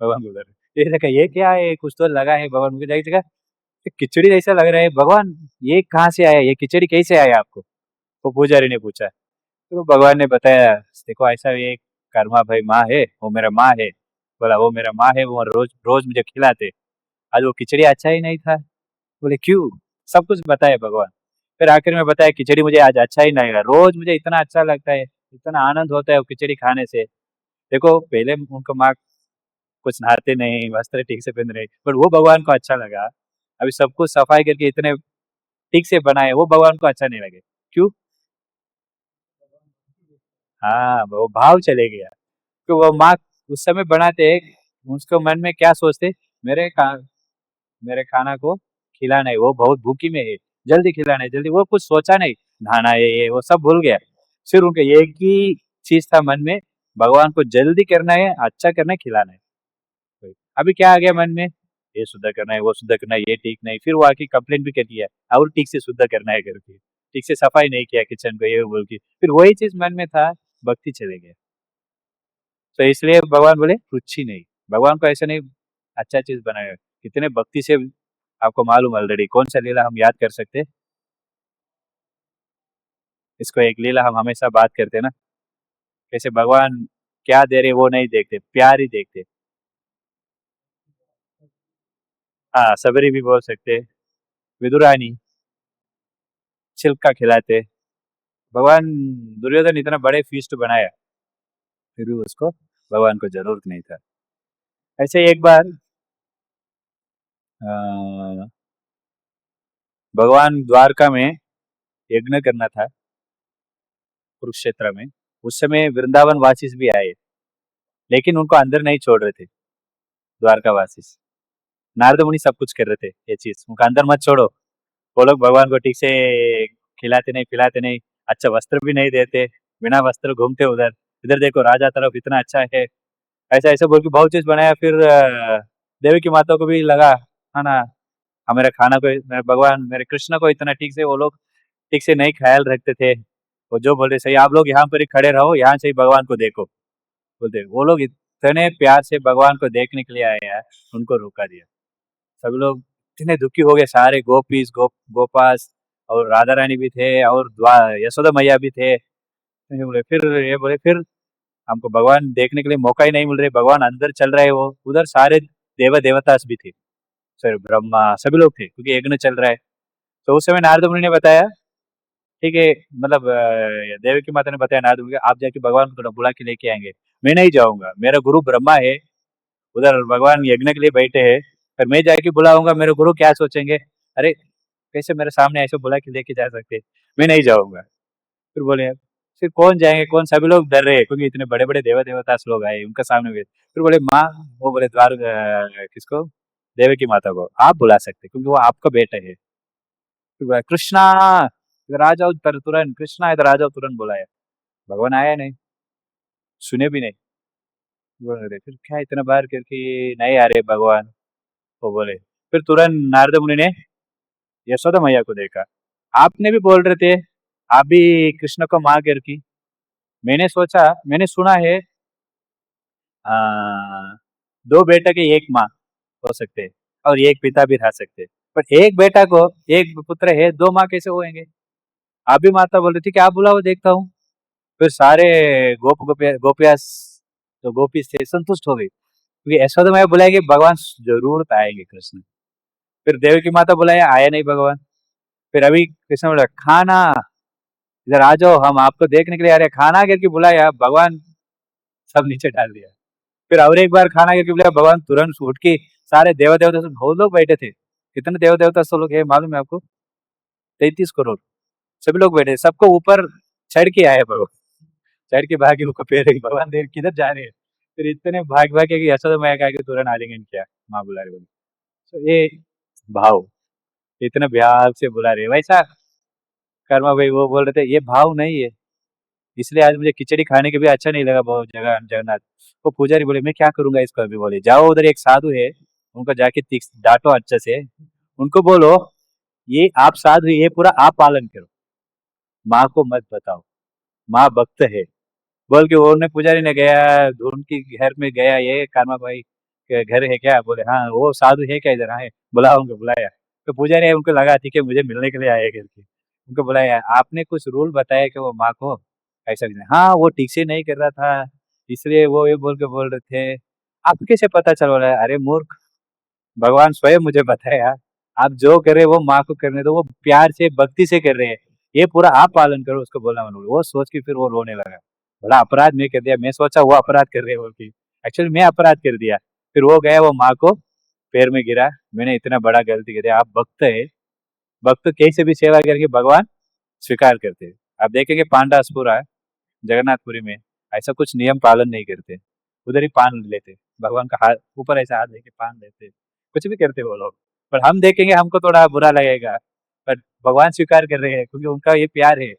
भगवान को उधर ये देखा, ये क्या है, कुछ तो लगा है। भगवान मुझे जाके देखा, ये खिचड़ी जैसा लग रहा है भगवान, ये कहाँ से आया, ये खिचड़ी कैसे आया आपको। तो पुजारी ने पूछा, तो भगवान ने बताया, देखो ऐसा ये कर्मा भाई माँ है, वो मेरा माँ है। बोला वो मेरा माँ है, वो रोज रोज मुझे खिलाते, आज वो खिचड़ी अच्छा ही नहीं था। बोले क्यों, सब कुछ बताया भगवान। फिर आखिर में बताया खिचड़ी मुझे आज अच्छा ही नहीं लगा, रोज मुझे इतना अच्छा लगता है, इतना आनंद होता है वो खिचड़ी खाने से। देखो पहले उनको माँ कुछ नहाते नहीं, वस्त्र ठीक से पहन रहे, पर वो भगवान को अच्छा लगा। अभी सब कुछ सफाई करके इतने ठीक से बनाए, वो भगवान को अच्छा नहीं लगे। क्यों, हाँ वो भाव चले गया। तो वो माँ उस समय बनाते, उसको मन में क्या सोचते, मेरे का मेरे खाना को खिलाना है, वो बहुत भूखी में है, जल्दी खिलाना है जल्दी, वो कुछ सोचा नहीं, नहाना है ये वो सब भूल गया। सिर्फ उनके एक ही चीज था मन में, भगवान को जल्दी करना है, अच्छा करना है, खिलाना है। तो अभी क्या आ गया मन में, ये शुद्ध करना है, वो शुद्ध करना है, ये ठीक नहीं, फिर वो आके कंप्लेंट भी कर दिया और ठीक से शुद्ध करना है करके, ठीक से सफाई नहीं किया किचन को ये बोल के, फिर वही चीज मन में था, भक्ति चले गया। तो इसलिए भगवान बोले रुचि नहीं, भगवान को ऐसा नहीं, अच्छा चीज बनाए कितने भक्ति से। आपको मालूम ऑलरेडी कौन सा लीला हम याद कर सकते, इसको एक लीला हम हमेशा बात करते हैं ना, कैसे भगवान क्या दे रहे वो नहीं देखते, प्यार ही देखते। हाँ सबरी भी बोल सकते, विदुरानी छिलका खिलाते। भगवान दुर्योधन इतना बड़े फीस्ट बनाया, फिर भी उसको भगवान को जरूरत नहीं था। ऐसे एक बार अ, भगवान द्वारका में यज्ञ करना था कुरुक्षेत्र में, उस समय वृंदावन वासिस भी आए, लेकिन उनको अंदर नहीं छोड़ रहे थे द्वारका वासिस। नारद मुनि सब कुछ कर रहे थे ये चीज, उनका अंदर मत छोड़ो। वो लोग भगवान को ठीक से खिलाते नहीं पिलाते नहीं, अच्छा वस्त्र भी नहीं देते, बिना वस्त्र घूमते उधर, इधर देखो राजा तरफ इतना अच्छा है, ऐसा ऐसा बोल के बहुत चीज बनाया। फिर देवी की माता को भी लगा, है ना, हमारे खाना को मेरे भगवान मेरे कृष्ण को इतना ठीक से वो लोग ठीक से नहीं ख्याल रखते थे। वो जो बोल रहे सही, आप लोग यहाँ पर ही खड़े रहो, यहाँ से ही भगवान को देखो बोलते, वो लोग इतने प्यार से भगवान को देखने के लिए आए हैं, उनको रोका दिया। सब लोग इतने दुखी हो गए, सारे गोपीस गोपास और राधा रानी भी थे और यशोदा मैया भी थे। ये बोले फिर हमको भगवान देखने के लिए मौका ही नहीं मिल रहा, भगवान अंदर चल रहा है, वो उधर सारे देवतास भी थे, सर ब्रह्मा सभी लोग थे, क्योंकि यज्ञ चल रहा है। तो उस समय नारद मुनि ने बताया, ठीक है, मतलब देवी की माता ने बताया नारद मुनि को, आप जाके भगवान को थोड़ा बुला के लेके आएंगे। मैं नहीं जाऊंगा, मेरा गुरु ब्रह्मा है, उधर भगवान यज्ञ के लिए बैठे हैं, फिर मैं जाके बुलाऊंगा मेरे गुरु क्या सोचेंगे, अरे कैसे मेरे सामने ऐसे बुला के लेके जा सकते, मैं नहीं जाऊंगा। फिर बोले फिर कौन जाएंगे कौन, सभी लोग डर रहे हैं, क्योंकि इतने बड़े बड़े देवता लोग आए उनका सामने हुए। फिर बोले माँ, वो बोले किसको, देवी की माता को आप बुला सकते क्योंकि वो आपका बेटा है। फिर बोला कृष्णा इधर आ जाओ, तुरंत कृष्णा इधर आ जाओ, तुरंत बुलाया। भगवान आया नहीं, सुने भी नहीं। बोल रहे फिर क्या इतना बार करके नहीं आ रहे भगवान, वो बोले। फिर तुरंत नारद मुनि ने यशोदा मैया को देखा, आपने भी बोल रहे थे, आप भी कृष्ण को माँ करके, मैंने सोचा मैंने सुना है आ, दो बेटा के एक माँ हो सकते हैं और एक पिता भी रह सकते हैं, पर एक बेटा को एक पुत्र है, दो माँ कैसे होंगे। आप भी माता बोल रही थी कि आप बुलाओ देखता हूँ। फिर सारे गोपिया जो गोपी थे संतुष्ट हो गई, क्योंकि यशोदा मैया बुलाएंगे भगवान जरूर आएंगे कृष्ण। फिर देवी की माता बुलाया, आया नहीं भगवान। फिर अभी कृष्ण बोला खाना इधर आ जाओ, हम आपको देखने के लिए आ रहे हैं, खाना करके बुलाया, भगवान सब नीचे डाल दिया। फिर और एक बार खाना करके बोला, भगवान तुरंत उठ के सारे देव देवता से बहुत लोग बैठे थे। कितने देव देवता सब लोग है मालूम है आपको? 33 करोड़। सभी लोग बैठे, सबको ऊपर चढ़ के आए भगवान। चढ़ के भागे वो पेड़ है, भगवान देव किधर जा रहे हैं? फिर इतने भाग भाग के कि ऐसा तो मैं कहा कि तुरंत आ जाएंगे क्या, माँ बुला रही बोली। तो ये भाव, इतने प्यार से बुला रहे हैं। वैसा कर्मा भाई वो बोल रहे थे ये भाव नहीं है, इसलिए आज मुझे खिचड़ी खाने के भी अच्छा नहीं लगा बहुत जगह जगन्नाथ। वो पुजारी बोले मैं क्या करूंगा इसको, अभी बोले जाओ उधर एक साधु है, उनको जाके डांटो अच्छे से, उनको बोलो ये आप साधु ये पूरा आप पालन करो, माँ को मत बताओ, माँ भक्त है। बोल के वो ने पुजारी ने गया ढूंढ के घर में गया, ये कानमा भाई के घर है क्या? बोले हाँ। वो साधु है क्या इधर? हाँ है। बुलाओ, उनको बुलाया। तो पुजारी है, उनको लगा ठीक है मुझे मिलने के लिए आए करके, उनको बुलाया। आपने कुछ रूल बताया कि वो माँ को ऐसा नहीं? हाँ वो ठीक से नहीं कर रहा था, इसलिए वो ये बोल के बोल रहे थे। आपको कैसे पता चल रहा है? अरे मूर्ख, भगवान स्वयं मुझे बताया, आप जो कर रहे हो वो माँ को करने दो, वो प्यार से भक्ति से कर रहे हैं, ये पूरा आप पालन करो, उसको बोलना मन। वो सोच के फिर वो रोने लगा, बड़ा अपराध मैं कर दिया, मैं सोचा वो अपराध कर रहे हो कि एक्चुअली मैं अपराध कर दिया। फिर वो गया, वो माँ को पैर में गिरा, मैंने इतना बड़ा गलती कर दिया, आप भक्त है, भक्त कैसे भी सेवा करके भगवान स्वीकार करते हैं। आप देखेंगे पांडासपुरा जगन्नाथपुरी में ऐसा कुछ नियम पालन नहीं करते, उधर ही पान लेते, भगवान का हाथ ऊपर ऐसा हाथ लेके पान लेते, कुछ भी करते वो लोग। पर हम देखेंगे हमको थोड़ा बुरा लगेगा, पर भगवान स्वीकार कर रहे हैं क्योंकि उनका ये प्यार है,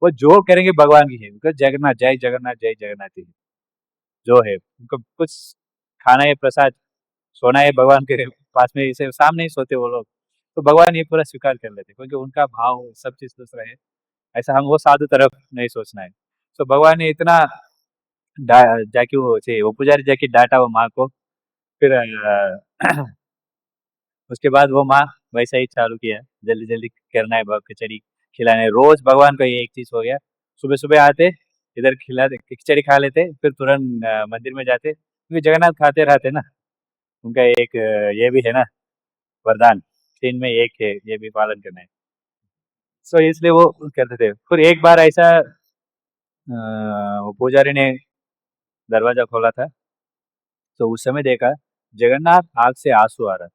वो जो करेंगे भगवान की है, उनका जगन्नाथ जय जगन्नाथ जय जगन्नाथ ही जो है। उनको कुछ खाना है प्रसाद, सोना है भगवान के पास में, इसे सामने ही सोते वो लोग, तो भगवान ये पूरा स्वीकार कर लेते क्योंकि उनका भाव सब चीज दूसरा है। ऐसा हम वो साधु तरफ नहीं सोचना है। तो भगवान ने इतना जाके वो पुजारी जाके डांटा वो माँ को। फिर उसके बाद वो माँ वैसा ही चालू किया, जल्दी जल्दी करना है, खिचड़ी खिलाने। रोज भगवान को ये एक चीज हो गया, सुबह सुबह आते इधर खिलाते, खिचड़ी खा लेते, फिर तुरंत मंदिर में जाते, क्योंकि जगन्नाथ खाते रहते ना, उनका एक ये भी है ना वरदान, 3 में 1 है, ये भी पालन करना है। सो इसलिए वो करते थे। फिर एक बार ऐसा वो पुजारी ने दरवाजा खोला था, तो उस समय देखा जगन्नाथ आग से आंसू आ रहा था।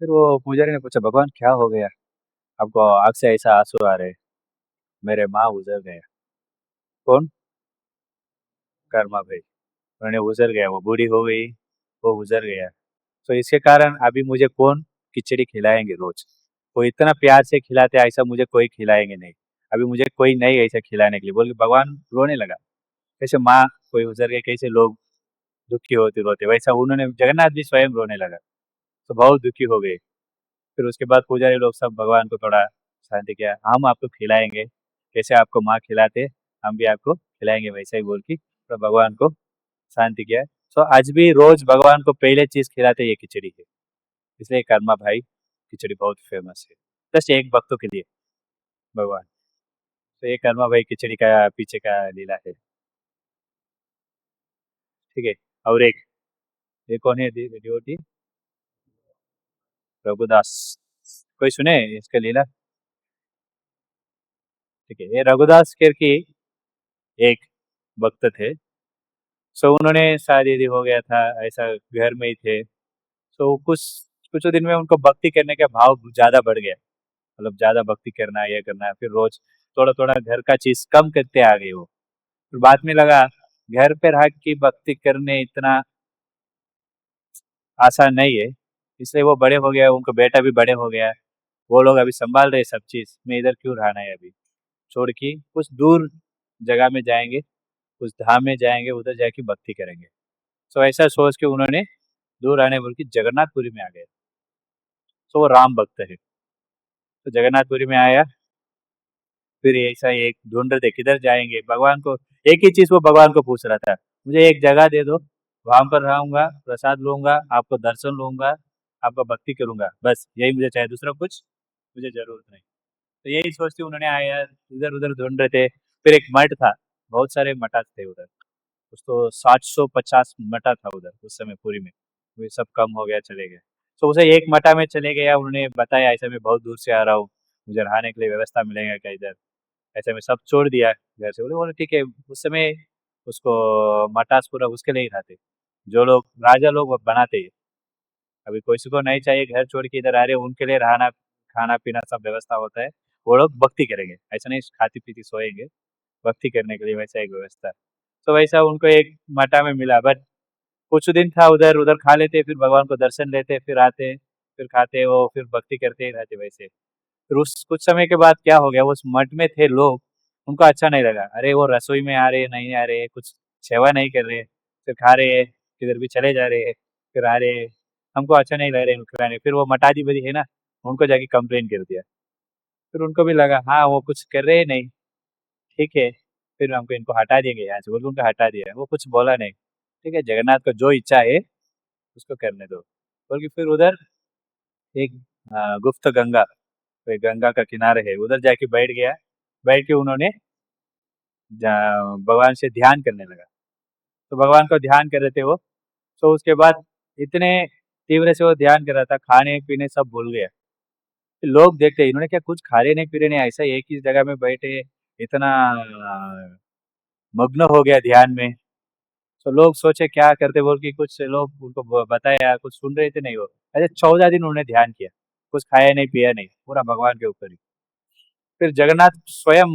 फिर वो पुजारी ने पूछा भगवान क्या हो गया, आपको आग से ऐसा आंसू आ रहे? मेरे माँ गुजर गया। कौन? कर्मा भाई, उन्होंने गुजर गया, वो बूढ़ी हो गई, वो गुजर गया। तो इसके कारण अभी मुझे कौन खिचड़ी खिलाएंगे रोज? कोई इतना प्यार से खिलाते ऐसा मुझे कोई खिलाएंगे नहीं, अभी मुझे कोई नहीं ऐसा खिलाने के लिए। बोल के भगवान रोने लगा, कैसे माँ कोई गुजर गए, कैसे लोग दुखी होते रोते, वैसा उन्होंने जगन्नाथ भी स्वयं रोने लगा, तो बहुत दुखी हो गए। फिर उसके बाद पुजारी लोग सब भगवान को थोड़ा शांति किया, हम आपको खिलाएंगे, कैसे आपको माँ खिलाते हम भी आपको खिलाएंगे वैसा ही बोल के तो भगवान को शांति किया। तो आज भी रोज भगवान को पहले चीज खिलाते ये खिचड़ी है, इसलिए कर्मा भाई खिचड़ी बहुत फेमस है, जस्ट एक भक्तों के लिए भगवान। तो ये कर्मा भाई खिचड़ी का पीछे का लीला है। ठीक है। और एक ये कौन है डिवोटी? रघुदास। कोई सुने इसका लीला? ठीक है, ये रघुदास करके एक भक्त थे। सो उन्होंने शादी यदि हो गया था, ऐसा घर में ही थे। सो कुछ कुछ दिन में उनको भक्ति करने का भाव ज्यादा बढ़ गया, मतलब ज्यादा भक्ति करना ये करना, फिर रोज थोड़ा थोड़ा घर का चीज कम करते आ गए वो। फिर बाद में लगा घर पे रह के भक्ति करने इतना आसान नहीं है, इसलिए वो बड़े हो गया, उनको बेटा भी बड़े हो गया, वो लोग अभी संभाल रहे सब चीज, मैं इधर क्यों रहना है, अभी छोड़ के कुछ दूर जगह में जाएंगे, उस धाम में जाएंगे, उधर जाके भक्ति करेंगे। सो ऐसा सोच के उन्होंने दूर आने बोल के जगन्नाथपुरी में आ गए। सो वो राम भक्त है, तो जगन्नाथपुरी में आया। फिर ऐसा एक ढूंढ रहे थे किधर जाएंगे भगवान को, एक ही चीज वो भगवान को पूछ रहा था, मुझे एक जगह दे दो, वहां पर रहूंगा, प्रसाद लूंगा, आपको दर्शन लूंगा, आपका भक्ति करूंगा, बस यही मुझे चाहिए, दूसरा कुछ मुझे जरूरत नहीं। तो यही सोचते उन्होंने आया, इधर उधर ढूंढ रहे थे। फिर एक मठ था, बहुत सारे मठा थे उधर, कुछ तो 750 मठा था उधर उस समय पूरी में, वे सब कम हो गया चले गए। तो उसे एक मठा में चले गया, उन्होंने बताया ऐसा मैं बहुत दूर से आ रहा हूँ, मुझे रहने के लिए व्यवस्था मिलेगा क्या इधर? ऐसे में सब छोड़ दिया घर से, बोले बोले ठीक है। उस समय उसको मटास पूरा उसके लिए ही रहते, जो लोग राजा लोग वो बनाते हैं। अभी किसी को नहीं चाहिए घर छोड़ के इधर आ रहे, उनके लिए रहना खाना पीना सब व्यवस्था होता है। वो लोग भक्ति करेंगे, ऐसा नहीं खाती पीती सोएंगे, भक्ति करने के लिए वैसा एक व्यवस्था। तो वैसा उनको एक मठा में मिला, बट कुछ दिन था उधर उधर खा लेते, फिर भगवान को दर्शन लेते, फिर आते, फिर खाते, वो फिर भक्ति करते ही रहते वैसे। फिर उस कुछ समय के बाद क्या हो गया, उस मठ में थे लोग, उनको अच्छा नहीं लगा, अरे वो रसोई में आ रहे नहीं आ रहे, कुछ सेवा नहीं कर रहे, फिर खा रहे, किधर भी चले जा रहे, फिर आ रहे, हमको अच्छा नहीं लग रहा है इनको खिलाने। फिर वो मठाधिपति है ना, उनको जाके कंप्लेन कर दिया। फिर उनको भी लगा हाँ वो कुछ कर रहे नहीं, ठीक है, फिर हमको इनको हटा देंगे यहाँ से, बोल के उनको हटा दिया। वो कुछ बोला नहीं, ठीक है, जगन्नाथ को जो इच्छा है उसको करने दो बोल के। फिर उधर एक गुप्त गंगा, तो गंगा का किनारे है, उधर जाके बैठ गया। बैठ के उन्होंने भगवान से ध्यान करने लगा। तो भगवान को ध्यान कर रहे थे वो। तो उसके बाद इतने तीव्र से वो ध्यान कर रहा था, खाने पीने सब भूल गया। लोग देखते इन्होंने क्या कुछ खा रहे नहीं पी रहे नहीं, ऐसा एक ही जगह में बैठे इतना मग्न हो गया ध्यान में। तो लोग सोचे क्या करते बोल के, कुछ लोग उनको बताया, कुछ सुन रहे थे नहीं वो। ऐसे 14 दिन उन्होंने ध्यान किया, कुछ खाया नहीं पिया नहीं, पूरा भगवान के ऊपर ही। फिर जगन्नाथ स्वयं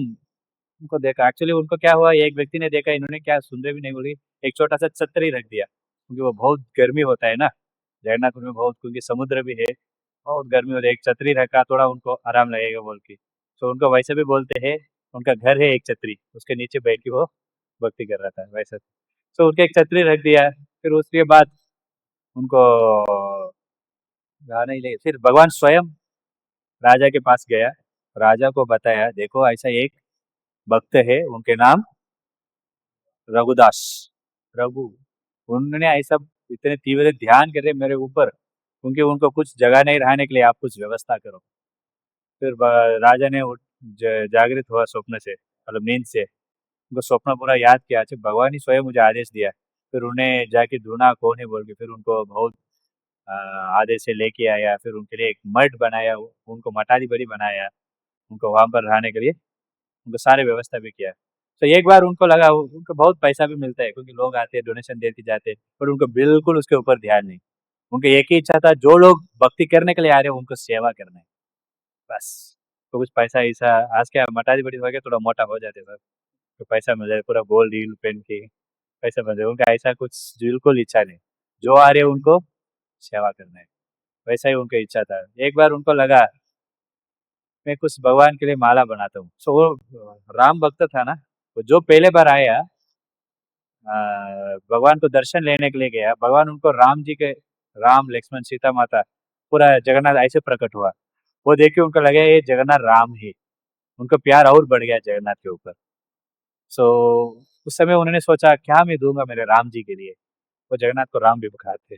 उनको देखा, एक्चुअली उनको क्या हुआ, एक व्यक्ति ने देखा इन्होंने क्या सुन रहे भी नहीं बोली, एक छोटा सा छतरी रख दिया, क्योंकि वो बहुत गर्मी होता है ना जगन्नाथपुर में बहुत, क्योंकि समुद्र भी है, बहुत गर्मी होती है, एक छतरी रखा थोड़ा उनको आराम लगेगा बोल के। तो उनको वैसे भी बोलते हैं, उनका घर है एक छतरी, उसके नीचे बैठ के वो भक्ति कर रहा था वैसे। तो उनके एक छतरी रख दिया। फिर उसके बाद उनको गाना ही लगे, फिर भगवान स्वयं राजा के पास गया, राजा को बताया देखो ऐसा एक भक्त है, उनके नाम रघुदास, रघु, उन्होंने ऐसा इतने तीव्र ध्यान करे मेरे ऊपर, क्योंकि उनको कुछ जगह नहीं रहने के लिए आप कुछ व्यवस्था करो। फिर राजा ने जागृत हुआ स्वप्न से, मतलब नींद से, उनको स्वप्न पूरा याद किया, अच्छा भगवान ही स्वयं मुझे आदेश दिया। फिर उन्हें जाके ढूंढा कौन है बोल के, फिर उनको बहुत अ, आदेश से लेके आया, फिर उनके लिए एक मठ बनाया, उनको मठाधिपति बनाया, उनको वहां पर रहने के लिए उनको सारे व्यवस्था भी किया। तो एक बार उनको लगा उनको बहुत पैसा भी मिलता है, क्योंकि लोग आते हैं डोनेशन देते जाते हैं, पर उनको बिल्कुल उसके ऊपर ध्यान नहीं। उनकी एक ही इच्छा था, जो लोग भक्ति करने के लिए आ रहे हैं उनको सेवा करना है, बस। तो कुछ पैसा ऐसा, आज क्या मठाधिपति हो गया, थोड़ा मोटा हो जाते सब, तो पैसा मिल जाए, पूरा गोल्ड हील पहन के पैसा मिल जाए, उनका ऐसा कुछ बिल्कुल इच्छा नहीं, जो आ रहे हैं उनको सेवा करना है, वैसा ही उनका इच्छा था। एक बार उनको लगा मैं कुछ भगवान के लिए माला बनाता हूँ। सो वो राम भक्त था ना, वो जो पहले बार आया भगवान को दर्शन लेने के लिए गया, भगवान उनको राम जी के, राम लक्ष्मण सीता माता पूरा जगन्नाथ ऐसे प्रकट हुआ। वो देख के उनको लगा ये जगन्नाथ राम ही, उनका प्यार और बढ़ गया जगन्नाथ के ऊपर। सो उस समय उन्होंने सोचा क्या मैं दूंगा मेरे राम जी के लिए, वो जगन्नाथ को राम भी बुखारते,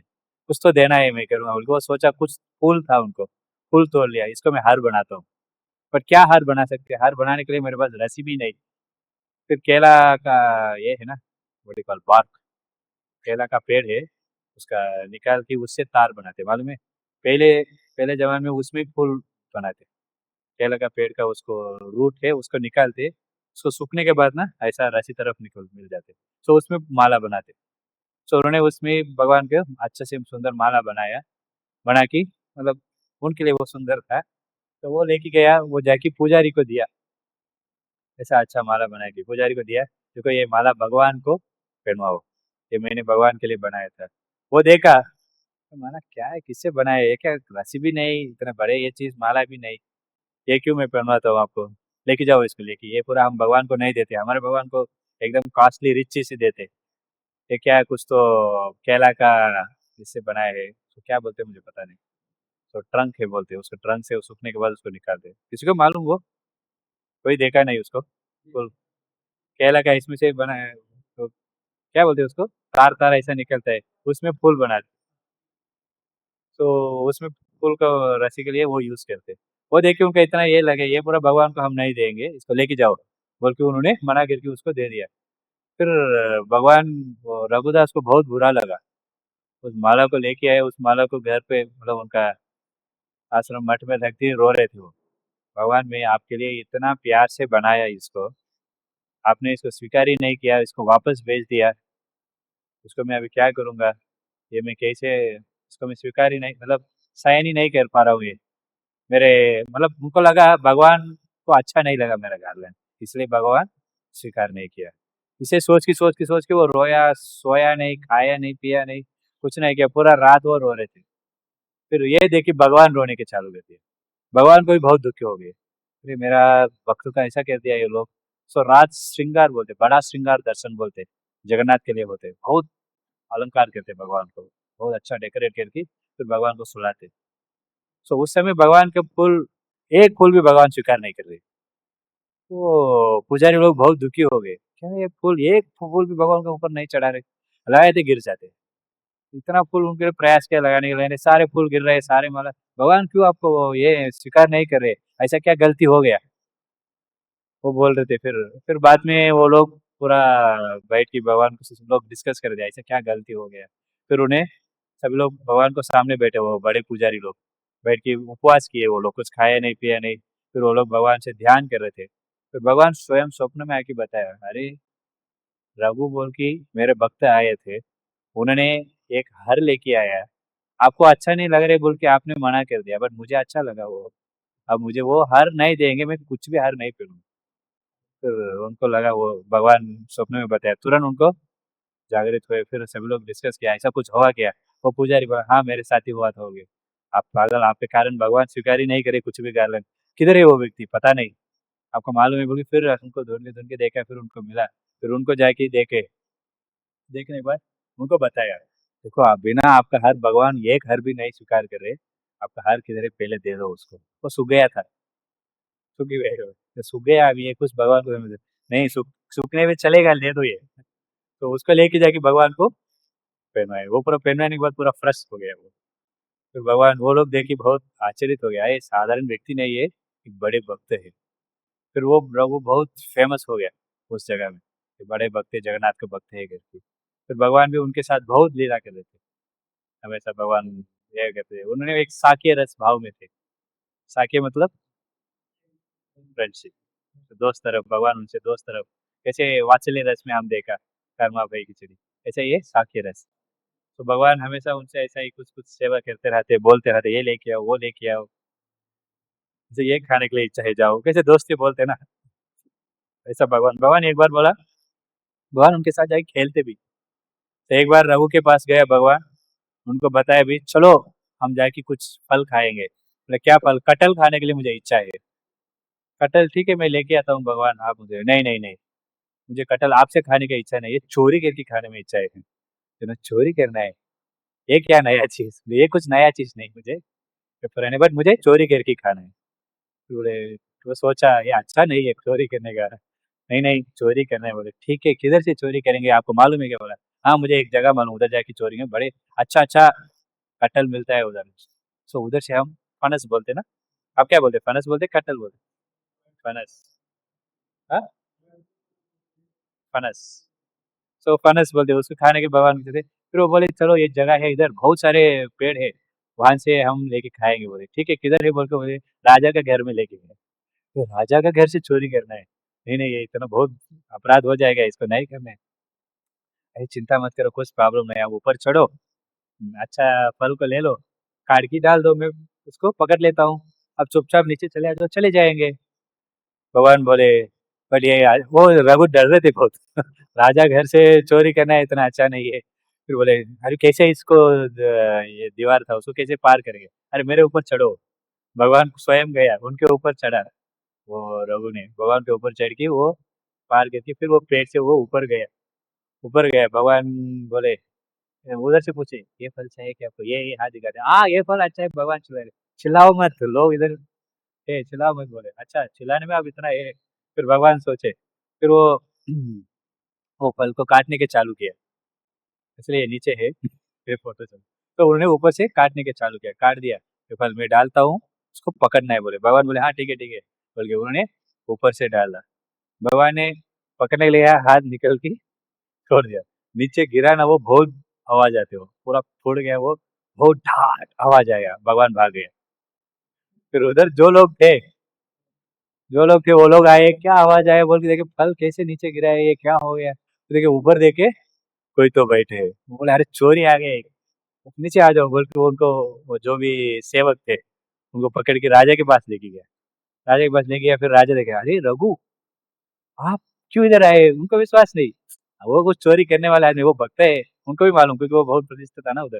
कुछ तो देना है मैं करूंगा बोल के। वो सोचा, कुछ फूल था उनको, फूल तोड़ लिया, इसको मैं हार बनाता हूँ। पर क्या हार बना सकते हैं, हार बनाने के लिए मेरे पास रस्सी भी नहीं। फिर केला का ये है ना, व्हाट यू कॉल बार्क, केला का पेड़ है, उसका निकाल के उससे तार बनाते मालूम है। पहले पहले जमाने में उसमें फूल बनाते, केला का पेड़ का उसको रूट है उसको निकालते, उसको सूखने के बाद ना ऐसा रस्सी तरफ निकल मिल जाते, तो उसमें माला बनाते। तो उन्होंने उसमें भगवान के अच्छे से सुंदर माला बनाया, बना के मतलब उनके लिए वो सुंदर था। तो वो लेके गया, वो जाके पुजारी को दिया, ऐसा अच्छा माला बना के पुजारी को दिया, देखो ये माला भगवान को पहनवाओ, ये मैंने भगवान के लिए बनाया था। वो देखा तो माना क्या है, किससे बनाया है? ये क्या राशि भी नहीं, इतने बड़े ये चीज माला भी नहीं, ये क्यों मैं पहनवाता हूँ आपको, लेके जाओ इसको, लेके ये पूरा हम भगवान को नहीं देते, हमारे भगवान को एकदम कॉस्टली रिच चीज से देते। ये क्या है, कुछ तो केला का इससे बनाया है, तो क्या बोलते हैं मुझे पता नहीं, तो ट्रंक है बोलते हैं उसको, ट्रंक से वो सूखने के बाद उसको निकालते हैं। किसी को मालूम, वो कोई देखा नहीं उसको, तो केला का इसमें से बना है, तो क्या बोलते हैं उसको, तार तार ऐसा निकलता है, उसमें फूल बनाते, तो उसमें फूल का रस्सी के लिए वो यूज करते। वो देख के उनका इतना ये लगे ये पूरा भगवान को हम नहीं देंगे, इसको लेके जाओ बोल के उन्होंने मना करके उसको दे दिया। फिर भगवान वो रघुदास को बहुत बुरा लगा, उस माला को लेके आए, उस माला को घर पे मतलब उनका आश्रम मठ में रख दिए, रो रहे थे वो, भगवान मैं आपके लिए इतना प्यार से बनाया इसको, आपने इसको स्वीकार ही नहीं किया, इसको वापस भेज दिया, उसको मैं अभी क्या करूँगा? ये मैं कैसे, इसको मैं स्वीकार ही नहीं, मतलब सहन ही नहीं कर पा रहा हूँ ये। मेरे मतलब उनको लगा, भगवान को अच्छा नहीं लगा मेरा गार्लैंड, इसलिए भगवान स्वीकार नहीं किया। इसे सोच के वो रोया, सोया नहीं, खाया नहीं, पिया नहीं, कुछ नहीं किया, पूरा रात वो रो रहे थे। फिर ये देखिए भगवान रोने के चालू कर दिए। भगवान को भी बहुत दुखी हो गए, अरे मेरा भक्त का ऐसा कर दिया ये लोग। सो राज श्रृंगार बोलते, बड़ा श्रृंगार दर्शन बोलते, जगन्नाथ के लिए होते, बहुत अलंकार करते भगवान को, बहुत अच्छा डेकोरेट करके फिर भगवान को सुलाते। सो उस समय भगवान के फूल, एक फूल भी भगवान स्वीकार नहीं कर रहे। तो पुजारी लोग बहुत दुखी हो गए, क्या ये फूल, एक फूल भी भगवान के ऊपर नहीं चढ़ा रहे, लगाए थे गिर जाते। इतना फूल उनके लिए प्रयास किया लगाने के लिए, सारे फूल गिर रहे, सारे माला, भगवान क्यों आपको ये स्वीकार नहीं कर रहे, ऐसा क्या गलती हो गया, वो बोल रहे थे। फिर बाद में वो लोग पूरा बैठ के भगवान को सब लोग डिस्कस कर दिया, ऐसा क्या गलती हो गया। फिर उन्हें सभी लोग भगवान को सामने बैठे, वो बड़े पुजारी लोग बैठ के उपवास किए, वो लोग कुछ खाया नहीं पिया नहीं। फिर वो लोग भगवान से ध्यान कर रहे थे। फिर भगवान स्वयं स्वप्न में आके बताया, अरे रघु बोल की मेरे भक्त आए थे, उन्होंने एक हर लेके आया, आपको अच्छा नहीं लग रहा बोल के आपने मना कर दिया, बट मुझे अच्छा लगा वो, अब मुझे वो हार नहीं देंगे, मैं कुछ भी हार नहीं पहनूंगा। फिर उनको लगा, वो भगवान स्वप्न में बताया, तुरंत उनको जागृत हुए। फिर सभी लोग डिस्कस किया, ऐसा कुछ हुआ क्या। वो पुजारी बोला, हाँ मेरे साथ ही हुआ था, हो गया। आप पागल, आपके कारण भगवान स्वीकार ही नहीं करे कुछ भी गार्लन। किधर है वो व्यक्ति, पता नहीं, आपको मालूम है बोली। फिर उनको ढूंढ के देखा, फिर उनको मिला, फिर उनको जाके देखे, देखने के बाद उनको बताया, देखो आप बिना आपका हार, भगवान एक हार भी नहीं स्वीकार कर रहे, आपका हार किधर है पहले दे दो उसको। वो सूख गया था, सूख ही गए हो। तो सूख गया, अभी ये कुछ भगवान को समझ नहीं, सूखने में चलेगा, ले दो ये। तो उसको लेके जाके भगवान को पहनवाए, वो पूरा पहनवाने के बाद पूरा फ्रेश हो गया वो। फिर भगवान, वो लोग देख के बहुत आश्चर्य हो गया, ये साधारण व्यक्ति नहीं है, एक बड़े भक्त है। फिर वो प्रभु बहुत फेमस हो गया उस जगह में, कि बड़े भक्त है, जगन्नाथ के भक्त है करके। फिर भगवान भी उनके साथ बहुत लीला कर रहे थे, हमेशा भगवान ये करते थे। उन्होंने एक साके रस भाव में थे, साके मतलब फ्रेंडशिप, तो दोस्त तरफ, भगवान उनसे दोस्त तरफ, जैसे वात्सल्य रस में हम देखा कर्मा भाई खिचड़ी, ऐसे ये साके रस। तो भगवान हमेशा उनसे ऐसा ही कुछ कुछ सेवा करते रहते, बोलते रहते, ये लेके आओ, वो लेके आओ, जैसे ये खाने के लिए इच्छा है जाओ, कैसे दोस्ती बोलते ना, ऐसा भगवान। भगवान एक बार बोला, भगवान उनके साथ जाके खेलते भी। तो एक बार रघु के पास गया भगवान, उनको बताया भी, चलो हम जाके कुछ फल खाएंगे। बोले क्या फल, कटहल खाने के लिए मुझे इच्छा है। कटहल ठीक है मैं लेके आता हूँ भगवान, आप मुझे, नहीं नहीं नहीं, मुझे कटहल आपसे खाने की इच्छा नहीं है, चोरी करके खाने में इच्छा है। तो चोरी करना है, ये क्या नया चीज, ये कुछ नया चीज नहीं मुझे पुराने, बट मुझे चोरी करके खाना है। तो बोले, तो सोचा ये अच्छा नहीं है चोरी करने का, नहीं नहीं चोरी करना है। बोले ठीक है, किधर से चोरी करेंगे, आपको मालूम है क्या। बोला हाँ मुझे एक जगह मालूम, उधर जाके चोरी में बड़े अच्छा अच्छा कटहल मिलता है उधर। सो उधर से हम, फनस बोलते ना, आप क्या बोलते, फनस बोलते कटहल बोलते, फनस, हाँ फनस। सो फनस बोलते, उसको खाने के भगवान कहते थे। फिर वो बोले चलो एक जगह है इधर, बहुत सारे पेड़ है, वहां से हम लेके खाएंगे। बोले ठीक है, किधर है बोल के, बोले राजा के घर में लेके गए। तो राजा का घर से चोरी करना है, नहीं नहीं ये इतना बहुत अपराध हो जाएगा, इसको नहीं करना है। अरे चिंता मत करो, कुछ प्रॉब्लम नहीं, आप ऊपर चढ़ो, अच्छा फल को ले लो, काट के डाल दो, मैं उसको पकड़ लेता हूँ, अब चुपचाप नीचे चले आ जाओ, चले जाएंगे। भगवान बोले, बट ये वो रघु डर रहे थे बहुत राजा घर से चोरी करना इतना अच्छा नहीं है। फिर बोले, अरे कैसे इसको ये दीवार था उसको कैसे पार करेंगे, अरे मेरे ऊपर चढ़ो। भगवान स्वयं गया उनके ऊपर चढ़ा, वो रघु ने भगवान के ऊपर चढ़ के वो पार करके फिर वो पेड़ से वो ऊपर गया, ऊपर गया। भगवान बोले, उधर से पूछे, ये फल चाहिए क्या आपको, ये हाथ दिखाते, हाँ ये फल अच्छा है, भगवान चिल्ला रहे, चिल्लाओ मत लोग इधर, ए चिल्लाओ मत। बोले अच्छा चिल्लाने में अब इतना है। फिर भगवान सोचे, फिर वो वो फल को काटने के चालू किया, इसलिए ये नीचे है फिर फोटो चल। तो उन्होंने ऊपर से काटने के चालू किया, काट दिया, फिर फल में डालता हूँ, उसको पकड़ना है। बोले भगवान, बोले हाँ ठीक है बोल के उन्होंने ऊपर से डाला। भगवान ने पकड़ने के लिए हाथ निकल के छोड़ दिया, नीचे गिरा ना, वो बहुत आवाज आती, हो पूरा फूट गया वो, बहुत ढाट आवाज आया, भगवान भाग गया। फिर उधर जो लोग थे, जो लोग थे वो लोग आए, क्या आवाज आया बोल के देखे, फल कैसे नीचे गिरा है, ये क्या हो गया, तो देखे ऊपर देखे कोई तो बैठे है। वो बोले अरे चोरी आ गए, नीचे आ जाओ बोल के वो उनको, वो जो भी सेवक थे उनको पकड़ के राजा के पास लेके गया। राजा के पास लेके गया, फिर राजा देखे अरे रघु आप क्यों इधर आए, उनको विश्वास नहीं, वो कुछ चोरी करने वाला आदमी, वो भक्त है, उनको भी मालूम क्योंकि वो बहुत प्रतिष्ठित था ना उधर,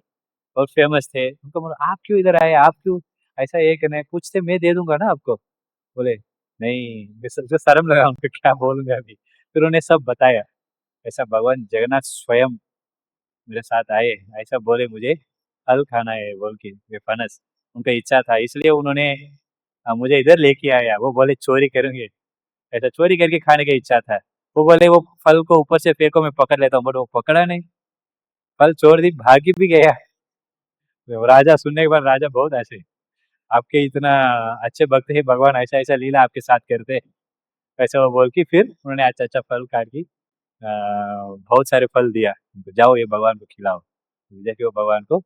बहुत फेमस थे, उनको बोला आप क्यों इधर आए, आप क्यों ऐसा ये करना है, पूछते मैं दे दूंगा ना आपको। बोले नहीं, मुझे शर्म लगा उनको, क्या बोलूंगा अभी, फिर उन्हें सब बताया, ऐसा भगवान जगन्नाथ स्वयं मेरे साथ आए, ऐसा बोले मुझे फल खाना है बोल के, ये फनस उनका इच्छा था, इसलिए उन्होंने मुझे इधर लेके आया, वो बोले चोरी करेंगे, ऐसा चोरी करके खाने की इच्छा था। वो बोले वो फल को ऊपर से फेंको मैं पकड़ लेता हूँ, बट वो पकड़ा नहीं, फल छोड़ दी, भागी भी गया। तो राजा सुनने के बाद राजा बहुत ऐसे, आपके इतना अच्छे भक्त है भगवान, ऐसा ऐसा लीला आपके साथ करते हैं, ऐसा वो बोल के फिर उन्होंने अच्छा अच्छा फल काट के बहुत सारे फल दिया, जाओ ये भगवान को खिलाओ, जैसे वो भगवान को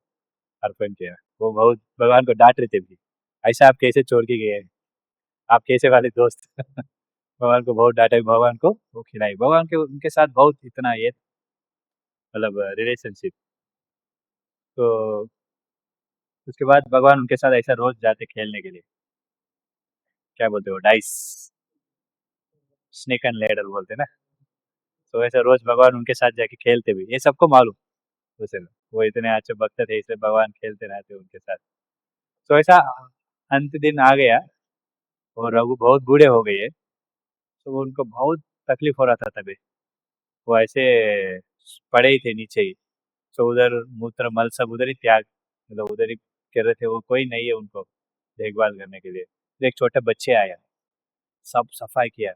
अर्पण किया। वो बहुत भगवान को डांट रहे थे भी, ऐसा आप कैसे छोड़ के गए, आप कैसे वाले दोस्त। भगवान को बहुत डांटा, भगवान को वो खिलाई, भगवान के उनके साथ बहुत इतना ये मतलब रिलेशनशिप। तो उसके बाद भगवान उनके साथ ऐसा रोज जाते खेलने के लिए, क्या बोलते हो डाइस, स्नेक एंड लैडर बोलते हैं ना, तो ऐसा रोज भगवान उनके साथ जाके खेलते भी, ये सबको मालूम, उसे वो इतने अच्छे भक्त थे, इसलिए भगवान खेलते रहते उनके साथ। तो ऐसा अंत दिन आ गया और रघु बहुत बूढ़े हो गए, तो वो उनको बहुत तकलीफ हो रहा था तभी, वो ऐसे पड़े ही थे नीचे ही, तो उधर मूत्र मल सब उधर ही त्याग, मतलब उधर ही कर रहे थे, वो कोई नहीं है उनको देखभाल करने के लिए। तो एक छोटे बच्चे आया, सब सफाई किया,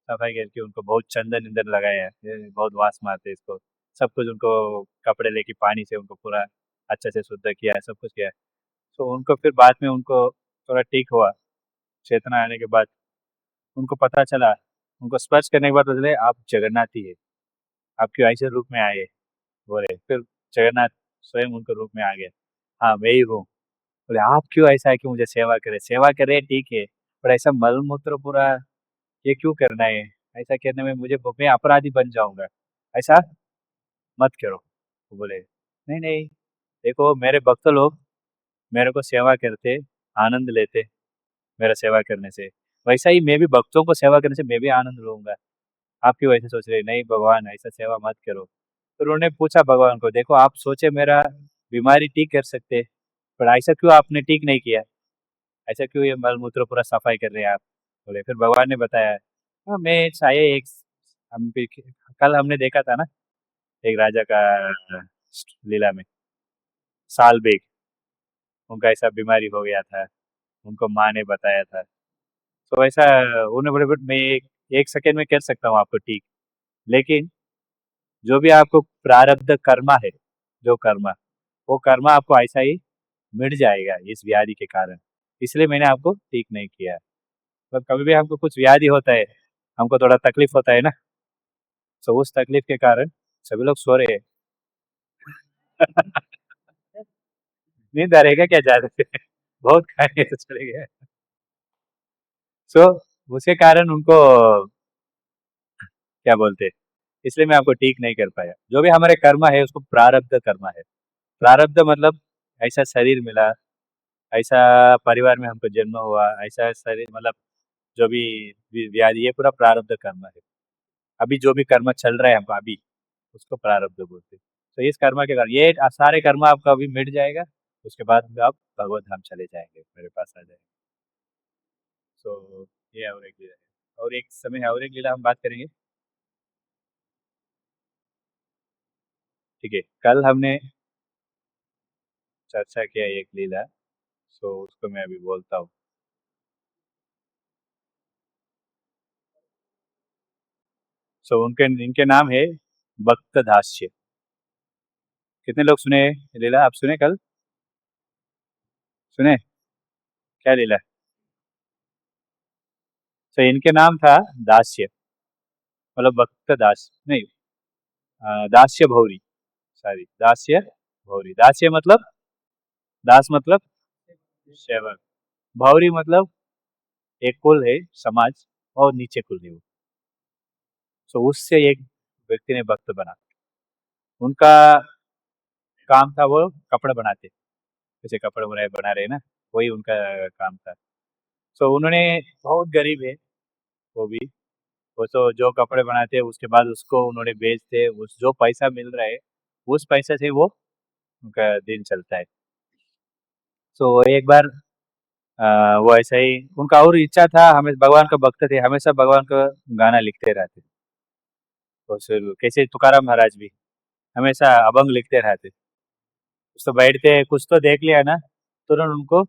सफाई करके उनको बहुत चंदन इंदन लगाया, ये बहुत वास मारते हैं इसको, सब कुछ उनको कपड़े लेके पानी से उनको पूरा अच्छे से शुद्ध किया, सब कुछ किया। तो उनको फिर बाद में उनको थोड़ा ठीक हुआ, चेतना आने के बाद उनको पता चला, उनको स्पर्श करने के बाद पता चले आप जगन्नाथ ही है, आप क्यों ऐसे रूप में आए, बोले फिर जगन्नाथ स्वयं उनको रूप में आ गया, हाँ मैं ही हूँ। बोले आप क्यों ऐसा है कि मुझे सेवा करे, सेवा करे ठीक है, पर ऐसा मल मूत्र पूरा ये क्यों करना है, ऐसा करने में मुझे, मैं अपराधी बन जाऊंगा, ऐसा मत करो। वो बोले नहीं नहीं, देखो मेरे भक्त लोग मेरे को सेवा करते, आनंद लेते मेरा सेवा करने से, वैसा ही मैं भी भक्तों को सेवा करने से मैं भी आनंद लूंगा, आप क्यों ऐसे सोच रहे, नहीं भगवान ऐसा सेवा मत करो। तो उन्होंने पूछा भगवान को, देखो आप सोचे मेरा बीमारी ठीक कर सकते, पर ऐसा क्यों आपने ठीक नहीं किया, ऐसा क्यों ये मल मूत्र पूरा सफाई कर रहे हैं आप। बोले फिर भगवान ने बताया, हाँ मैं चाहे एक, हम कल हमने देखा था ना एक राजा का लीला में, साल बेग, उनका ऐसा बीमारी हो गया था, उनको माँ ने बताया था, तो ऐसा उन्हें बोले मैं एक सेकेंड में कर सकता हूँ आपको ठीक, लेकिन जो भी आपको प्रारब्ध कर्मा है, जो कर्मा, वो कर्मा आपको ऐसा ही मिट जाएगा इस व्याधि के कारण, इसलिए मैंने आपको ठीक नहीं किया। तो कभी भी हमको कुछ व्याधि होता है, हमको थोड़ा तकलीफ होता है ना, तो उस तकलीफ के कारण सभी लोग सो रहे हैं। नींद आ रहेगा क्या ज्यादा से, बहुत खाए तो चले गए, सो उसके कारण उनको क्या बोलते हैं, इसलिए मैं आपको ठीक नहीं कर पाया। जो भी हमारे कर्म है उसको प्रारब्ध कर्म है, प्रारब्ध मतलब ऐसा शरीर मिला, ऐसा परिवार में हमको जन्म हुआ, ऐसा शरीर मतलब जो भी व्याधि, ये पूरा प्रारब्ध कर्म है। अभी जो भी कर्म चल रहा है हमको अभी, उसको प्रारब्ध बोलते हैं। तो इस कर्म के कारण ये सारे कर्म आपका अभी मिट जाएगा, उसके बाद आप भगवत धाम चले जाएंगे, मेरे पास आ जाएंगे। तो ये और एक लीला है, और एक समय है और एक लीला हम बात करेंगे, ठीक है। कल हमने चर्चा किया एक लीला, सो उसको मैं अभी बोलता हूँ। सो उनके इनके नाम है भक्त दास्य। कितने लोग सुने ये लीला, आप सुने कल, सुने क्या लीला। सो इनके नाम था दास्य, मतलब भक्त दास नहीं, दास्य भौरी, सॉरी दास्य भौरी, दास्य मतलब, दास मतलब सेवक, भौरी मतलब एक कुल है समाज, और नीचे कुल है वो। तो उससे एक व्यक्ति ने भक्त बना। उनका काम था, वो कपड़े बनाते, जैसे कपड़े बना बना रहे ना, वही उनका काम था। तो उन्होंने, बहुत गरीब है वो भी, वो तो जो कपड़े बनाते हैं उसके बाद उसको उन्होंने बेचते, उस जो पैसा मिल रहा है उस पैसे से वो उनका दिन चलता है। तो एक बार वो ऐसा ही उनका और इच्छा था, हमें भगवान का भक्त थे, हमेशा भगवान का गाना लिखते रहते। तो फिर कैसे तुकाराम महाराज भी हमेशा अभंग लिखते रहते। कुछ तो बैठते, कुछ तो देख लिया ना, तुरंत उनको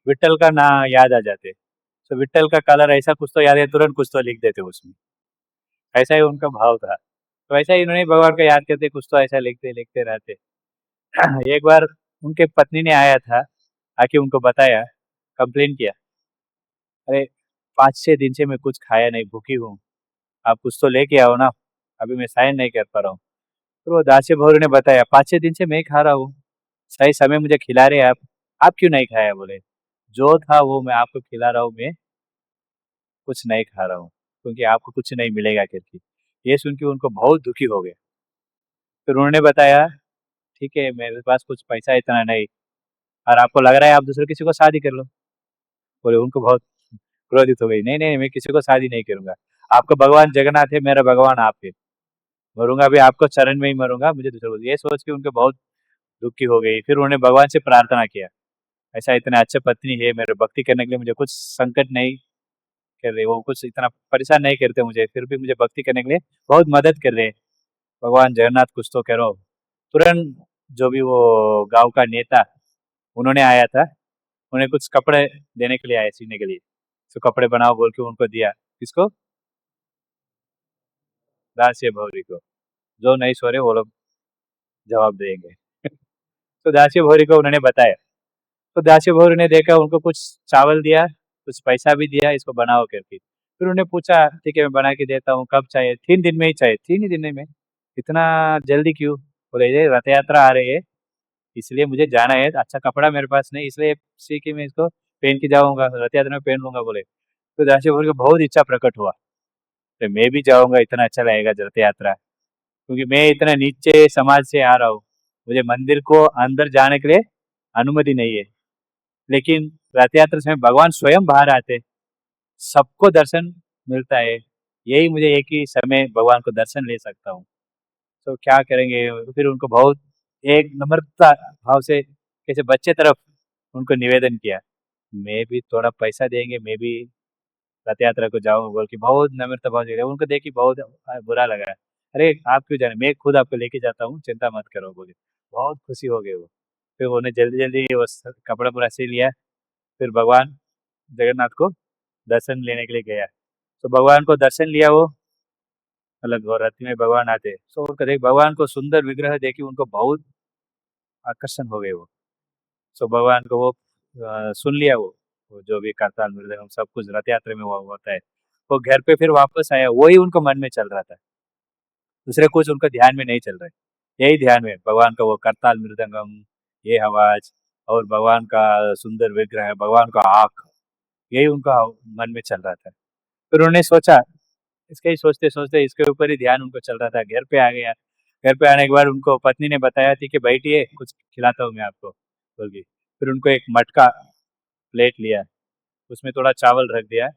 विट्ठल का नाम याद आ जाते। तो विट्ठल का कलर ऐसा कुछ तो याद है, तुरंत कुछ तो लिख देते उसमें। ऐसा ही उनका भाव था। तो ऐसा ही इन्होंने भगवान का याद करते, कुछ तो ऐसा लिखते लिखते रहते। एक बार उनके पत्नी ने आया था, आके उनको बताया, कंप्लेन किया, अरे 5-6 दिन से मैं कुछ खाया नहीं, भूखी हूँ, आप कुछ तो लेके आओ ना, अभी मैं साइन नहीं कर पा रहा हूँ। तो वो दासी बहू ने बताया, 5-6 दिन से मैं ही खा रहा हूँ, सही समय मुझे खिला रहे हैं आप क्यों नहीं खाया? बोले, जो था वो मैं आपको खिला रहा हूँ, मैं कुछ नहीं खा रहा हूँ, क्योंकि आपको कुछ नहीं मिलेगा करके। ये सुन के उनको बहुत दुखी हो गए। फिर उन्होंने बताया, ठीक है मेरे पास कुछ पैसा इतना नहीं, और आपको लग रहा है आप दूसरे किसी को शादी कर लो। बोले, उनको बहुत क्रोधित हो गई, नहीं नहीं मैं किसी को शादी नहीं करूंगा, आपका भगवान जगन्नाथ है, मेरा भगवान आप है, मरूंगा भी आपको चरण में ही मरूंगा, मुझे दूसरे को। ये सोच के उनको बहुत दुखी हो गई। फिर उन्होंने भगवान से प्रार्थना किया, ऐसा इतने अच्छे पत्नी है, मेरे भक्ति करने के लिए मुझे कुछ संकट नहीं कर रहे, वो कुछ इतना परेशान नहीं करते मुझे, फिर भी मुझे भक्ति करने के लिए बहुत मदद कर रहे हैं, भगवान जगन्नाथ कुछ तो करो। तुरंत जो भी वो गांव का नेता उन्होंने आया था, उन्हें कुछ कपड़े देने के लिए आए, सीने के लिए। तो कपड़े बनाओ बोल के उनको दिया, किसको? दासिया भौरी को। जो नहीं सो रहे वो लोग जवाब देंगे। तो दासिया भौरी को उन्होंने बताया। तो दासिया भौरी ने देखा, उनको कुछ चावल दिया, कुछ पैसा भी दिया, इसको बनाओ करके। फिर उन्होंने पूछा, ठीक है मैं बना के देता हूँ, कब चाहिए? 3 दिन में ही चाहिए। 3 ही दिन में? इतना जल्दी क्यों? बोले, ये रथ यात्रा आ रही है, इसलिए मुझे जाना है, अच्छा कपड़ा मेरे पास नहीं, इसलिए सी के मैं इसको पहन के जाऊंगा, रथ यात्रा में पहन लूंगा। बोले, तो दासिया भौरी को बहुत इच्छा प्रकट हुआ, तो मैं भी जाऊंगा, इतना अच्छा लगेगा रथ यात्रा, क्योंकि मैं इतना नीचे समाज से आ रहा हूँ, मुझे मंदिर को अंदर जाने के लिए अनुमति नहीं है, लेकिन रथ यात्रा समय भगवान स्वयं बाहर आते, सबको दर्शन मिलता है, यही मुझे एक ही समय भगवान को दर्शन ले सकता हूँ, तो क्या करेंगे? फिर उनको बहुत एक नम्रता भाव से, कैसे बच्चे तरफ उनको निवेदन किया, मैं भी थोड़ा पैसा देंगे, मैं भी रथ यात्रा को जाऊँ बोल के बहुत नम्रता भाव से। उनको देख के बहुत बुरा लगा, अरे आप क्यों जाने, मैं खुद आपको लेके जाता हूँ, चिंता मत करो बोले। बहुत खुशी हो गए वो। फिर उन्हें जल्दी जल्दी वो कपड़ा पूरा सी लिया, फिर भगवान जगन्नाथ को दर्शन लेने के लिए गया। तो भगवान को दर्शन लिया वो, मतलब वो रथ में भगवान आते, तो उनको देख, भगवान को सुंदर विग्रह देखी, उनको बहुत आकर्षण हो गए वो। तो भगवान को वो सुन लिया वो जो भी करताल मृदंगम सब कुछ रथ यात्रा में वो होता है, वो घर पे फिर वापस आया, वही उनको मन में चल रहा था, दूसरे कुछ उनका ध्यान में नहीं चल रहा है, यही ध्यान में भगवान का वो करताल मृदंगम, ये आवाज, और भगवान का सुंदर विग्रह, भगवान का आंख, यही उनका मन में चल रहा था। फिर उन्होंने सोचा, इसके ही सोचते सोचते इसके ऊपर ही ध्यान उनको चल रहा था, घर पे आ गया। घर पे आने के बाद उनको पत्नी ने बताया थी कि बैठिए कुछ खिलाता हूँ मैं आपको बोल के। फिर उनको एक मटका प्लेट लिया, उसमें थोड़ा चावल रख दिया,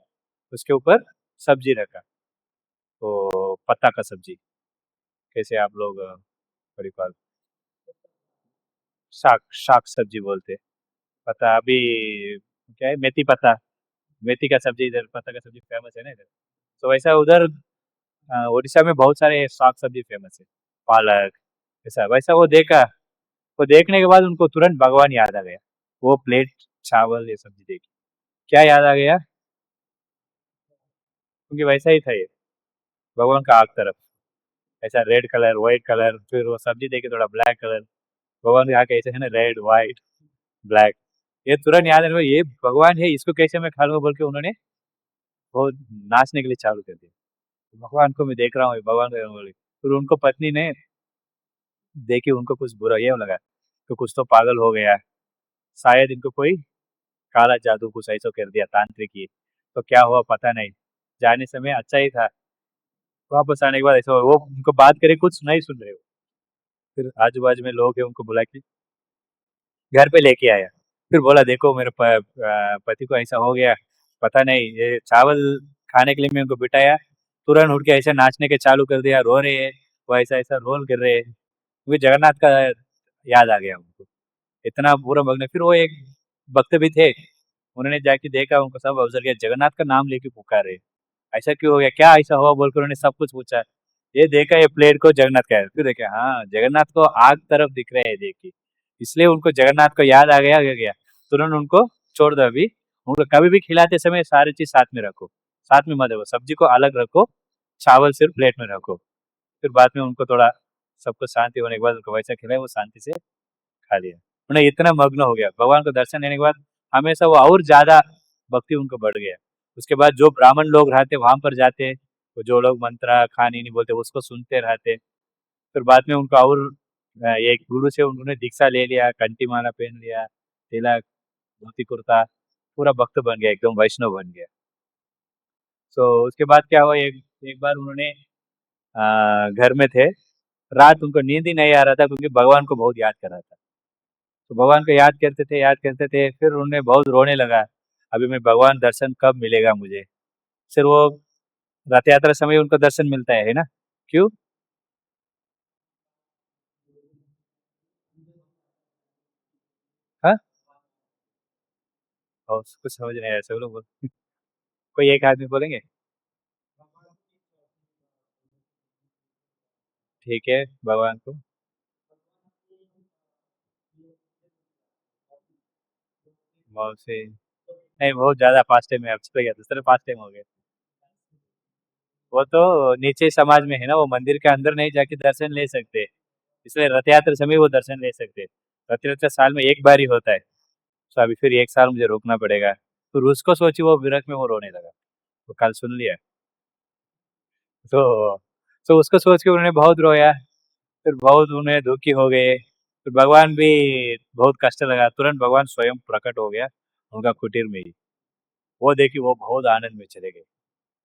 उसके ऊपर सब्जी रखा, तो पत्ता का सब्जी, कैसे आप लोग बड़ी बात, शाक शाक सब्जी बोलते हैं। पता अभी क्या है, मेथी पत्ता, मेथी का सब्जी इधर, पत्ता का सब्जी फेमस है ना इधर। तो वैसा उधर उड़ीसा में बहुत सारे साग सब्जी फेमस है, पालक, ऐसा वैसा। वो देखा, वो देखने के बाद उनको तुरंत भगवान याद आ गया, वो प्लेट चावल ये सब्जी देखी, क्या याद आ गया? क्योंकि वैसा ही था ये, भगवान का आग तरफ, ऐसा रेड कलर व्हाइट कलर, फिर वो सब्जी देखी थोड़ा ब्लैक कलर, भगवान के आग ऐसे है ना, रेड व्हाइट ब्लैक, ये तुरंत याद है, ये भगवान है, इसको कैसे मैं खा लूंगा बोल के उन्होंने वो नाचने के लिए चालू कर दिया, भगवान को मैं देख रहा हूँ, भगवान को बोले। फिर उनको पत्नी ने देखी, उनको कुछ बुरा ये लगा, तो कुछ तो पागल हो गया, शायद इनको कोई काला जादू कुछ ऐसा कर दिया, तांत्रिक ही। तो क्या हुआ पता नहीं। जाने समय अच्छा ही था, वापस आने के बाद ऐसा हुआ, वो उनको बात करे कुछ नहीं सुन रहे हो। फिर आजू बाजू में लोग हैं, उनको बुला के घर पे लेके आया। फिर बोला देखो मेरे पति को ऐसा हो गया, पता नहीं, ये चावल खाने के लिए मैं उनको बिठाया, तुरंत उठ के ऐसे नाचने के चालू कर दिया, रो रहे हैं, वो ऐसा ऐसा रोल कर रहे हैं, क्योंकि जगन्नाथ का याद आ गया उनको, इतना बुरा मग्न। फिर वो एक भक्त भी थे, उन्होंने जाके देखा, उनको सब ऑब्जर्व किया, जगन्नाथ का नाम लेके पुकारे, ऐसा क्यों हो गया, क्या ऐसा हुआ बोलकर उन्होंने सब कुछ पूछा। ये देखा, ये प्लेट को जगन्नाथ का है, फिर देखा हाँ जगन्नाथ को आग तरफ दिख रहे हैं देखिए, इसलिए उनको जगन्नाथ को याद आ गया। तुरंत उनको छोड़ दो अभी, उनको कभी भी खिलाते समय सारी चीज साथ में रखो, साथ में मत रखो, सब्जी को अलग रखो, चावल सिर्फ प्लेट में रखो। फिर बाद में उनको थोड़ा सबको शांति होने के बाद उनको वैसा खिलाए, वो शांति से खा लिया। उन्हें इतना मग्न हो गया भगवान को दर्शन लेने के बाद, हमेशा वो और ज्यादा भक्ति उनको बढ़ गया। उसके बाद जो ब्राह्मण लोग रहते वहां पर जाते, तो जो लोग मंत्रा खानी नहीं बोलते उसको सुनते रहते। फिर बाद में उनका और एक गुरु से उन्होंने दीक्षा ले लिया, कंठी माला पहन लिया, तिलक, धोती कुर्ता, पूरा भक्त बन गया, एकदम वैष्णव बन गया। तो उसके बाद क्या हुआ, एक एक बार उन्होंने घर में थे, रात उनको नींद ही नहीं आ रहा था, क्योंकि भगवान को बहुत याद कर रहा था। तो भगवान को याद करते थे, फिर उन्हें बहुत रोने लगा, अभी मैं भगवान दर्शन कब मिलेगा मुझे। फिर वो रथ यात्रा समय उनको दर्शन मिलता है ना? क्यों? हाँ, और कुछ समझ नहीं आया, सब लोग कोई एक आदमी बोलेंगे? ठीक है, भगवान को बहुत से नहीं, बहुत ज्यादा पास टाइम है, अब चले गया, दूसरे पास टाइम हो गए। वो तो नीचे समाज में है ना, वो मंदिर के अंदर नहीं जाके दर्शन ले सकते, इसलिए रथ यात्रा समय वो दर्शन ले सकते। रथ यात्रा साल में एक बार ही होता है, तो अभी फिर एक साल मुझे रुकना पड़ेगा। तो उसको सोची, वो विरह में वो रोने लगा, वो कल सुन लिया। तो उसको सोच के उन्होंने बहुत रोया, फिर बहुत उन्हें दुखी हो गए। फिर भगवान भी बहुत कष्ट लगा, तुरंत भगवान स्वयं प्रकट हो गया उनका कुटीर में ही। वो देखी, वो बहुत आनंद में चले गए,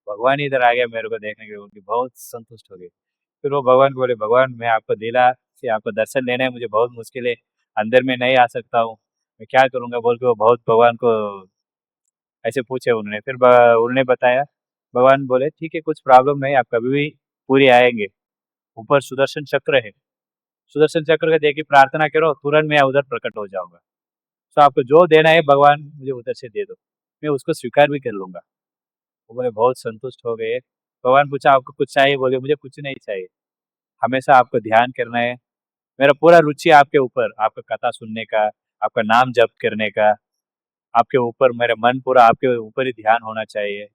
भगवान ही इधर आ गया मेरे को देखने के लिए, उनकी बहुत संतुष्ट हो गई। फिर वो भगवान को बोले, भगवान मैं आपको दिला से आपको दर्शन लेना है, मुझे बहुत मुश्किल है, अंदर में नहीं आ सकता हूँ, मैं क्या करूंगा बोल के वो बहुत भगवान को ऐसे पूछे उन्होंने। फिर उन्होंने बताया, भगवान बोले ठीक है, कुछ प्रॉब्लम नहीं, आप कभी भी पूरी आएंगे, ऊपर सुदर्शन चक्र है, सुदर्शन चक्र का देखिए प्रार्थना करो, तुरंत मैं उधर प्रकट हो जाऊंगा। तो आपको जो देना है भगवान मुझे उधर से दे दो, मैं उसको स्वीकार भी कर लूंगा। वो बोले बहुत संतुष्ट हो गए। भगवान पूछा आपको कुछ चाहिए, बोले मुझे कुछ नहीं चाहिए, हमेशा आपको ध्यान करना है, मेरा पूरा रुचि आपके ऊपर, आपका कथा सुनने का, आपका नाम जप करने का, आपके ऊपर मेरा मन पूरा आपके ऊपर ही ध्यान होना चाहिए,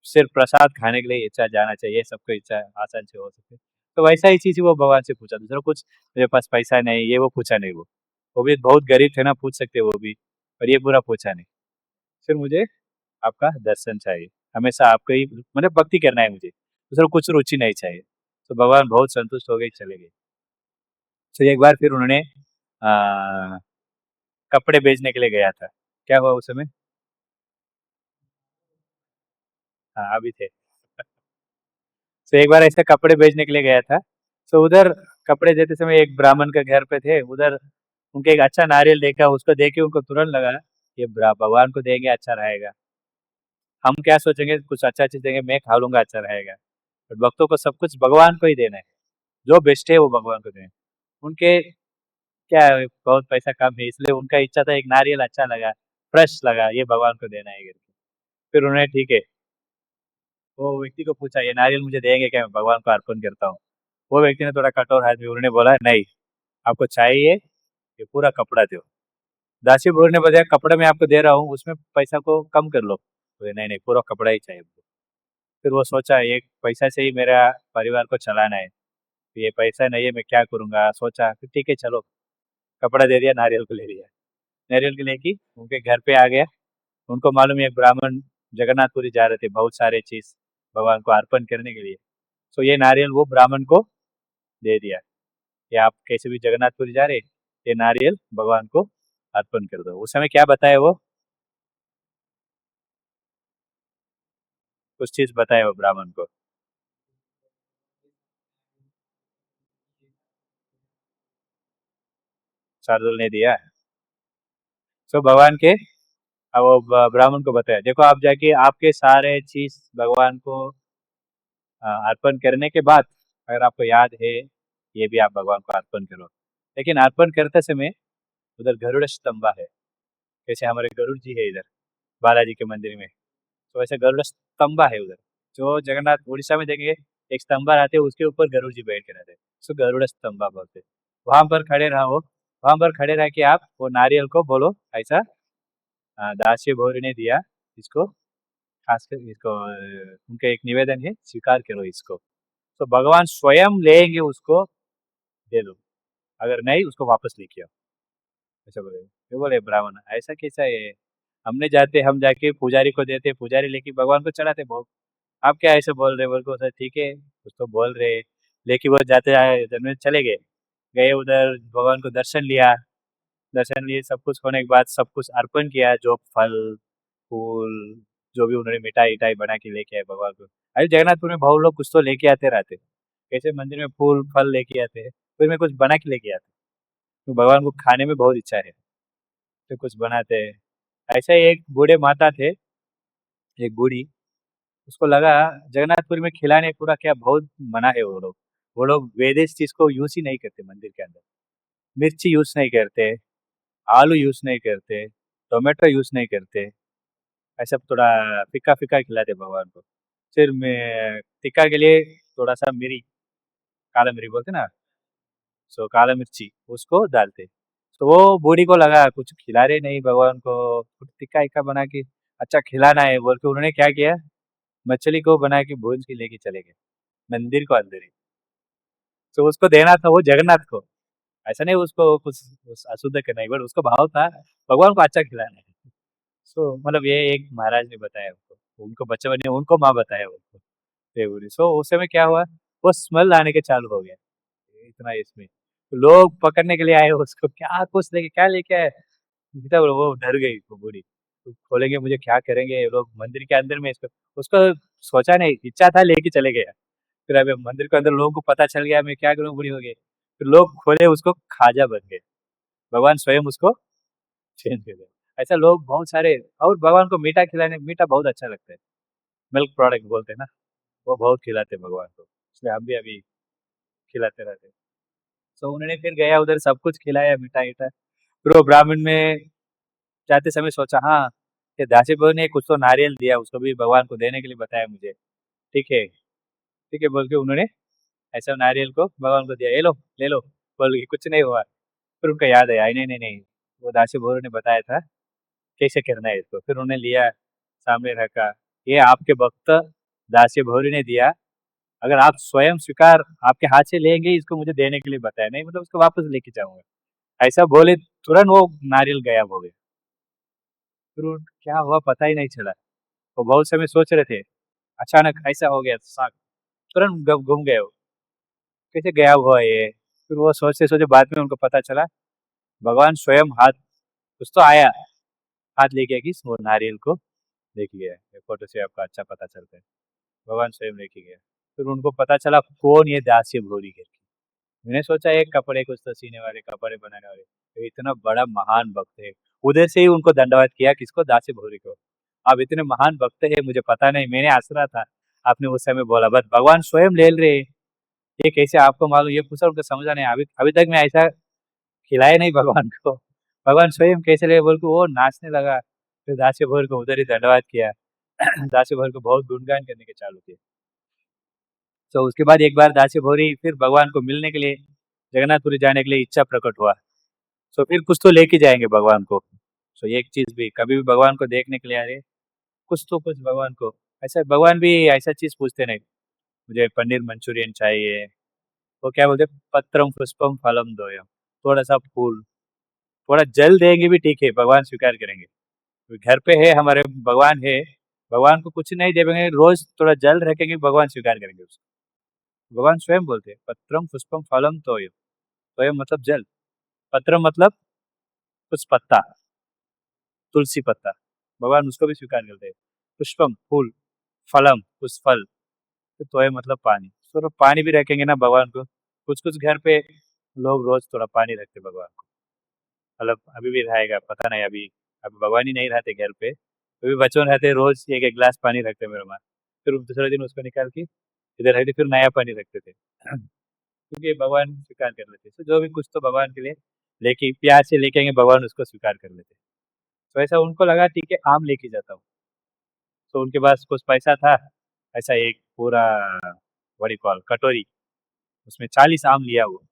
सिर्फ प्रसाद खाने के लिए इच्छा जाना चाहिए, सबको इच्छा आसान से हो सके। तो वैसा ही चीज वो भगवान से पूछा, दूसरा कुछ मेरे पास पैसा नहीं ये वो पूछा नहीं, वो भी बहुत गरीब थे ना, पूछ सकते वो भी, पर ये पूरा पूछा नहीं। फिर मुझे आपका दर्शन चाहिए, हमेशा आपको ही मतलब भक्ति करना है मुझे, दूसरा कुछ रुचि नहीं चाहिए। तो भगवान बहुत संतुष्ट हो गए, चले गए। तो एक बार फिर उन्होंने आ, कपड़े बेचने के लिए गया था, क्या हुआ उस समय? हाँ अभी थे। तो एक बार ऐसे कपड़े बेचने के लिए गया था, तो उधर कपड़े देते समय एक ब्राह्मण के घर पे थे, उधर उनके एक अच्छा नारियल देखा, उसको देख के उनको तुरंत लगा ये भगवान को देंगे अच्छा रहेगा, हम क्या सोचेंगे कुछ अच्छा चीज देंगे मैं खा लूंगा अच्छा रहेगा, बट भक्तों को सब कुछ भगवान को ही देना है, जो बेस्ट है वो भगवान को देना है। उनके क्या है, बहुत पैसा कम है, इसलिए उनका इच्छा था एक नारियल अच्छा लगा, फ्रेश लगा, ये भगवान को देना है करके। फिर उन्होंने ठीक है, वो व्यक्ति को पूछा ये नारियल मुझे देंगे क्या, मैं भगवान को अर्पण करता हूँ। वो व्यक्ति ने थोड़ा कठोर हाथ में, उन्होंने बोला नहीं, आपको चाहिए ये पूरा कपड़ा दो। दासी भोर ने बताया कपड़ा मैं आपको दे रहा हूँ, उसमें पैसा को कम कर लो, बोले नहीं नहीं पूरा कपड़ा ही चाहिए मुझे। फिर वो सोचा एक पैसा से ही मेरा परिवार को चलाना है, तो ये पैसा नहीं है मैं क्या करूंगा, सोचा फिर ठीक है चलो, कपड़ा दे दिया, नारियल को ले लिया। नारियल को लेके उनके घर पे आ गया, उनको मालूम है एक ब्राह्मण जगन्नाथपुरी जा रहे थे बहुत सारे चीज भगवान को अर्पण करने के लिए। तो ये नारियल वो ब्राह्मण को दे दिया कि आप कैसे भी जगन्नाथपुरी जा रहे, ये नारियल भगवान को अर्पण कर दो। उस समय क्या बताया वो, कुछ चीज बताए वो ब्राह्मण को। शार्दुल ने दिया। सो भगवान के, अब वो ब्राह्मण को बताया, देखो आप जाके आपके सारे चीज भगवान को अर्पण करने के बाद अगर आपको याद है, ये भी आप भगवान को अर्पण करो। लेकिन अर्पण करते समय उधर गरुड़ स्तंभ है, जैसे हमारे गरुड़ जी है इधर बालाजी के मंदिर में, तो वैसे गरुड़ स्तंभ है उधर। जो जगन्नाथ उड़ीसा में देखेंगे, एक स्तंभ रहते हैं, उसके ऊपर गरुड़ जी बैठ के रहते हैं, सो गरुड़ स्तंभ बोलते हैं। वहां पर खड़े रहो, वहां पर खड़े रह के आप वो नारियल को बोलो ऐसा, दास्य भौरी ने दिया इसको, खासकर इसको उनका एक निवेदन है, स्वीकार करो इसको। तो भगवान स्वयं लेंगे उसको, दे दो, अगर नहीं उसको वापस लेके आओ, ऐसा बोले। ये बोले ब्राह्मण ऐसा कैसा है, हमने जाते, हम जाके पुजारी को देते, पुजारी लेके भगवान को चढ़ाते भोग, आप क्या ऐसे बोल रहे, बोल को सर ठीक है कुछ तो बोल रहे। लेकिन वो जाते आए जन्म चले गए, गए उधर भगवान को दर्शन लिया, दर्शन लिए, सब कुछ होने के बाद सब कुछ अर्पण किया, जो फल फूल जो भी उन्होंने मिठाई इटाई बना के लेके आए भगवान को। अरे जगन्नाथपुर में बहुत लोग कुछ तो लेके आते रहते, कैसे मंदिर में फूल फल लेके आते हैं, फिर में कुछ बना के लेके आते, तो भगवान को खाने में बहुत इच्छा है, तो कुछ बनाते हैं। ऐसे ही एक बूढ़े माता थे, एक बूढ़ी, उसको लगा जगन्नाथपुरी में खिलाने पूरा क्या बहुत मना है, वो लोग वेदिक चीज को यूज ही नहीं करते मंदिर के अंदर, मिर्ची यूज नहीं करते, आलू यूज नहीं करते, टोमेटो यूज नहीं करते, ऐसा थोड़ा फीका फीका खिलाते भगवान को। फिर मैं टिक्का के लिए थोड़ा सा मिरी, काला मिरी बोलते ना, सो काला मिर्ची उसको डालते। तो वो बूढ़ी को लगा कुछ खिला रहे नहीं भगवान को, कुछ टिक्का इक्का बना के अच्छा खिलाना है बोल के उन्होंने क्या किया, मछली को बना के भून के लेके चले गए मंदिर को अंदर ही। तो उसको देना था वो जगन्नाथ को, ऐसा नहीं उसको कुछ अशुद्ध करना है, बट उसको भाव था भगवान को अच्छा खिलाना है। सो मतलब ये एक महाराज ने बताया उनको, उनको बच्चे बने उनको माँ बताया उनको देवरी। सो उस समय क्या हुआ, वो स्मेल आने के चालू हो गया इतना इसमें, तो लोग पकड़ने के लिए आए उसको, क्या कुछ लेके क्या लेके आए, गीता वो डर गई वो बूढ़ी, तो खोलेंगे मुझे क्या करेंगे ये लोग मंदिर के अंदर में इसको, उसको सोचा नहीं, इच्छा था लेके चले गया। फिर अभी मंदिर के अंदर लोगों को पता चल गया, मैं क्या करूँ, बूढ़ी हो गई, फिर लोग खोले उसको, खाजा बन गए, भगवान स्वयं उसको चेंज कर गए। ऐसा लोग बहुत सारे, और भगवान को मीठा खिलाने, मीठा बहुत अच्छा लगता है, मिल्क प्रोडक्ट बोलते हैं ना, वो बहुत खिलाते हैं भगवान को, इसलिए हम भी अभी खिलाते रहते हैं। तो उन्होंने फिर गया उधर, सब कुछ खिलाया मीठा मीठा, फिर वो ब्राह्मण में जाते समय सोचा, हाँ ये दासी बहू ने कुछ तो नारियल दिया, उसको भी भगवान को देने के लिए बताया मुझे, ठीक है ठीक है बोल के उन्होंने ऐसा नारियल को भगवान को दिया, ये लो ले लो, बोल के कुछ नहीं हुआ। फिर उनको याद आया, नहीं नहीं नहीं, वो दासी बहू ने बताया था कैसे करना है इसको, फिर उन्होंने लिया, सामने रखा, ये आपके भक्त दासी भौरी ने दिया, अगर आप स्वयं स्वीकार आपके हाथ से लेंगे इसको मुझे देने के लिए बताया, नहीं मतलब उसको वापस लेके जाऊंगा, ऐसा बोले तुरंत वो नारियल गायब हो गया। फिर क्या हुआ पता ही नहीं चला, वो बहुत समय सोच रहे थे, अचानक ऐसा हो गया, तुरंत घूम गए वो, कैसे गया हुआ ये। फिर वो सोचते सोचते बाद में उनको पता चला, भगवान स्वयं हाथ, कुछ तो आया, हाथ लेके कि वो नारियल को लेके गया, ये फोटो से आपका अच्छा पता चलता है, भगवान स्वयं लेके गया। फिर उनको पता चला कौन ये दास्य भोरी है, मैंने सोचा एक कपड़े कुछ तो सीने वाले, कपड़े बनाने वाले, तो इतना बड़ा महान भक्त है, उधर से ही उनको दंडवत किया, किसको, दासी भौरी को। आप इतने महान भक्त है मुझे पता नहीं, मैंने आसरा था, आपने उस समय बोला, बस भगवान स्वयं ले रहे, ये कैसे आपको मालूम, ये पूछा, उनको समझा नहीं, अभी अभी तक मैं ऐसा खिलाया नहीं भगवान को, भगवान स्वयं कैसे ले बोल के वो नाचने लगा। फिर दासी भौरी को उधर ही दंडवत किया, दासी भौरी को बहुत गुणगान करने के चालू किए। तो उसके बाद एक बार दासी भौरी फिर भगवान को मिलने के लिए जगन्नाथपुरी जाने के लिए इच्छा प्रकट हुआ, तो फिर कुछ तो लेके जाएंगे भगवान को। तो एक चीज भी, कभी भी भगवान को देखने के लिए आ रहे, कुछ तो कुछ भगवान को, ऐसा भगवान भी ऐसा चीज पूछते नहीं, मुझे पनीर मंचूरियन चाहिए, वो क्या बोलते, पत्रम पुष्पम फलम दोयम, थोड़ा सा फूल, थोड़ा जल देंगे भी ठीक है, भगवान स्वीकार करेंगे, तो घर पे है हमारे भगवान है, भगवान को कुछ नहीं देंगे, रोज थोड़ा जल रखेंगे, भगवान स्वीकार करेंगे उसको। भगवान स्वयं बोलते हैं पत्रम पुष्पम फलम तोयम, तोयम मतलब जल, पत्र मतलब कुछ पत्ता, तुलसी पत्ता, भगवान उसको भी स्वीकार करते हैं, पुष्पम फूल, फलम, कुछ फल, तो तोय मतलब पानी, तो पानी भी रखेंगे ना भगवान को। कुछ कुछ घर पे लोग रोज थोड़ा पानी रखते भगवान को, मतलब अभी भी रहेगा पता नहीं, अभी अभी भगवान ही नहीं रहते घर पे, अभी बच्चों रहते रोज एक एक गिलास पानी रखते मेरे माँ, फिर दूसरे दिन उसको निकाल के इधर रखते, फिर नया पानी रखते थे। क्योंकि भगवान स्वीकार कर लेते, तो जो भी कुछ तो भगवान के लिए लेके प्यार से लेके आएंगे, भगवान उसको स्वीकार कर लेते। तो ऐसा उनको लगा ठीक है आम लेके जाता हूँ, तो उनके पास कुछ पैसा था, ऐसा एक पूरा बड़ी कॉल कटोरी, उसमें 40 आम लिया, वो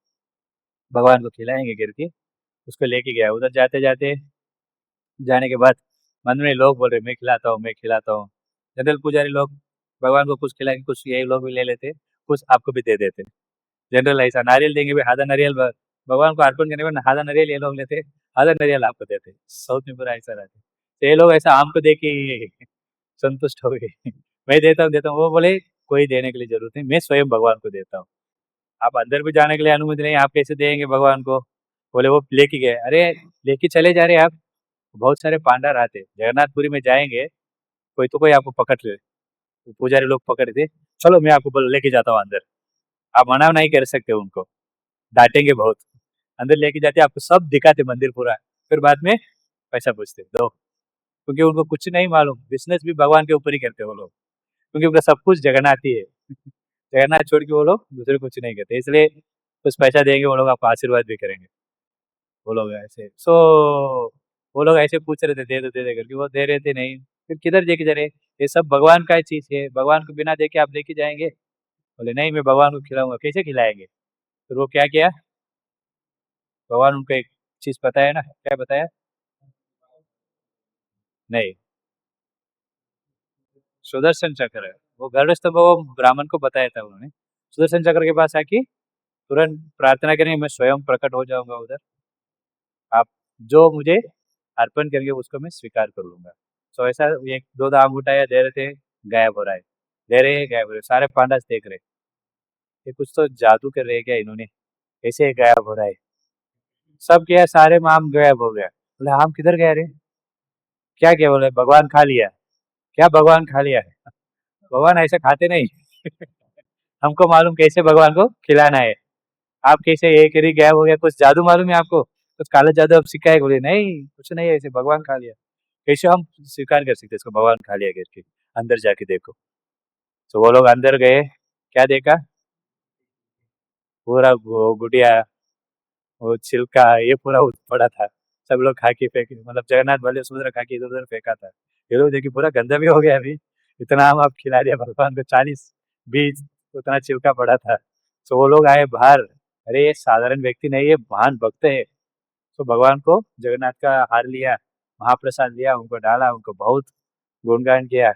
भगवान को खिलाएंगे करके उसको लेके गया। उधर जाते जाते जाने के बाद मन में लोग बोल रहे मैं खिलाता हूँ, मैं खिलाता हूँ। जनरल पुजारी लोग भगवान को कुछ खिलाएंगे, कुछ ये लोग भी ले लेते, कुछ आपको भी दे देते। जनरल ऐसा नारियल देंगे भी, आधा नारियल भगवान को अर्पण करने में आधा नारियल ये लोग लेते, आधा नारियल आपको देते। साउथ में पूरा ऐसा रहता है, तो ये लोग ऐसा आम को देख के संतुष्ट हो गए। मैं देता हूँ, वो बोले कोई देने के लिए जरूरत नहीं, मैं स्वयं भगवान को देता हूँ, आप अंदर भी जाने के लिए अनुमति नहीं, आप कैसे देंगे भगवान को। बोले वो लेके गए, अरे लेके चले जा रहे आप, बहुत सारे पांडा रहते, जगन्नाथपुरी में जाएंगे कोई तो कोई आपको पकड़ ले, तो पुजारी लोग पकड़ दे, चलो मैं आपको लेके जाता हूँ अंदर, आप मना नहीं कर सकते उनको, डांटेंगे बहुत। अंदर लेके जाते आपको सब दिखाते मंदिर पूरा, फिर बाद में पैसा पूछते दो, क्योंकि उनको कुछ नहीं मालूम, बिजनेस भी भगवान के ऊपर ही करते वो लोग, क्योंकि उनका सब कुछ जगन्नाथ ही है। जगन्नाथ छोड़ के वो लोग दूसरे कुछ नहीं करते, इसलिए कुछ पैसा देंगे वो लोग आपको आशीर्वाद भी करेंगे। वो लोग ऐसे वो लोग ऐसे पूछ रहे थे दे दे करके, वो दे रहे थे नहीं, फिर किधर लेके जा रहे, ये सब भगवान का चीज है, भगवान को बिना देखे आप लेके जाएंगे। बोले नहीं मैं भगवान को खिलाऊंगा, कैसे खिलाएंगे। फिर वो क्या किया, भगवान उनको एक चीज बताया ना, क्या बताया, नहीं सुदर्शन चक्र है, वो गर्भस्थ वो ब्राह्मण को बताया था उन्होंने, सुदर्शन चक्र के पास आके तुरंत प्रार्थना करेंगे, मैं स्वयं प्रकट हो जाऊंगा उधर, आप जो मुझे अर्पण करेंगे उसको मैं स्वीकार कर लूंगा। तो ऐसा एक दो दाम उठाया, दे रहे थे, गायब हो रहा है, दे रहे हैं गायब हो रहे, सारे पांडास देख रहे, ये कुछ तो जादू कर रहे हैं क्या इन्होंने, कैसे गायब हो रहा है। सब किया, सारे में आम गायब हो गया, बोले आम किधर गए रे, क्या क्या, बोले भगवान खा लिया, क्या भगवान खा लिया है, भगवान ऐसे खाते नहीं। हमको मालूम कैसे भगवान को खिलाना है, आप कैसे एक ही गायब हो गया, कुछ जादू मालूम है आपको, कुछ काला जादू अब सिखाए, बोले नहीं कुछ नहीं है, ऐसे भगवान खा लिया। कैसे हम स्वीकार कर सकते इसको, भगवान खा लिया करके, अंदर जाके देखो। तो वो लोग अंदर गए, क्या देखा, पूरा गुड़िया, वो छिलका ये पूरा पड़ा था, सब लोग खा के फेंके, मतलब जगन्नाथ बल्ले सुंदर खा के इधर उधर फेंका था। ये लोग देखिए पूरा गंदा भी हो गया अभी, इतना आम आप खिला दिया भगवान को, 40 बीज उतना छिलका पड़ा था। तो वो लोग आए बाहर, अरे ये साधारण व्यक्ति नहीं, ये महान भक्त है। तो भगवान को जगन्नाथ का हार लिया, महाप्रसाद लिया, उनको डाला, उनको बहुत गुणगान किया,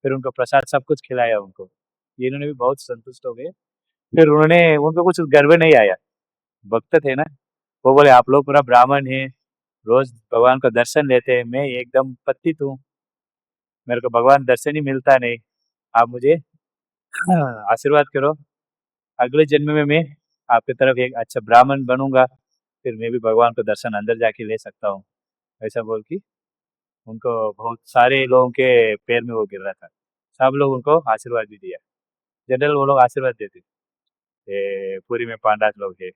फिर उनको प्रसाद सब कुछ खिलाया उनको, ये इन्होंने भी बहुत संतुष्ट हो गए। फिर उन्होंने, उनको कुछ गर्व नहीं आया, भक्त थे ना, वो बोले आप लोग पूरा ब्राह्मण है, रोज भगवान का दर्शन लेते हैं, मैं एकदम पतित हूँ, मेरे को भगवान दर्शन ही मिलता नहीं, आप मुझे आशीर्वाद करो, अगले जन्म में मैं आपकी तरफ एक अच्छा ब्राह्मण बनूंगा, फिर मैं भी भगवान को दर्शन अंदर जाके ले सकता हूँ। ऐसा बोल के उनको बहुत सारे लोगों के पैर में वो गिर रहा था, सब लोग उनको आशीर्वाद भी दिया, जनरल वो लोग आशीर्वाद देते पूरी में पांडास लोग है।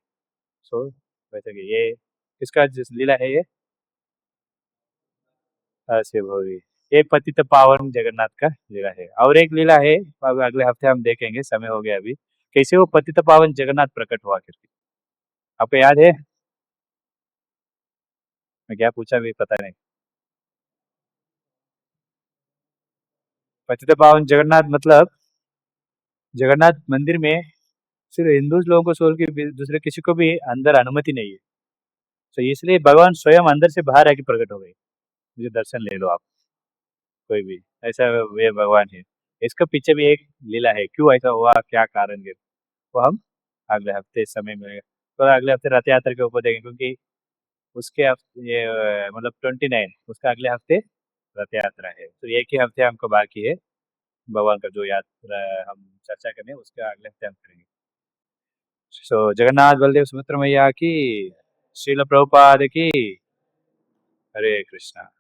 सो वैसे कि ये किसका जिस लीला है ये, ऐसे भोगी, ये पतित पावन जगन्नाथ का लीला है। और एक लीला है, अब अगले हफ्ते हम देखेंगे, समय हो गया अभी, कैसे वो पतित पावन जगन्नाथ प्रकट हुआ करके, आपको याद है, मैं क्या पूछा भी पता नहीं। पतित पावन जगन्नाथ मतलब जगन्नाथ मंदिर में सिर्फ हिंदू लोगों को छोड़ के दूसरे किसी को भी अंदर अनुमति नहीं है, तो इसलिए भगवान स्वयं अंदर से बाहर आके प्रकट हो गए, मुझे दर्शन ले लो आप, कोई भी, ऐसा वे भगवान है। इसका पीछे भी एक लीला है, क्यों ऐसा हुआ, क्या कारण है, वो हम अगले हफ्ते समय मिलेगा, तो अगले हफ्ते रथ यात्रा के ऊपर देखेंगे, क्योंकि उसके ये मतलब 29 उसका अगले हफ्ते रथ यात्रा है, तो एक ही हफ्ते हमको बाकी है, भगवान का जो यात्रा हम चर्चा करें उसके अगले हफ्ते हम करेंगे। सो जगन्नाथ बलदेव सुमित्रा मैया की, श्रील प्रभुपाद की, हरे कृष्णा।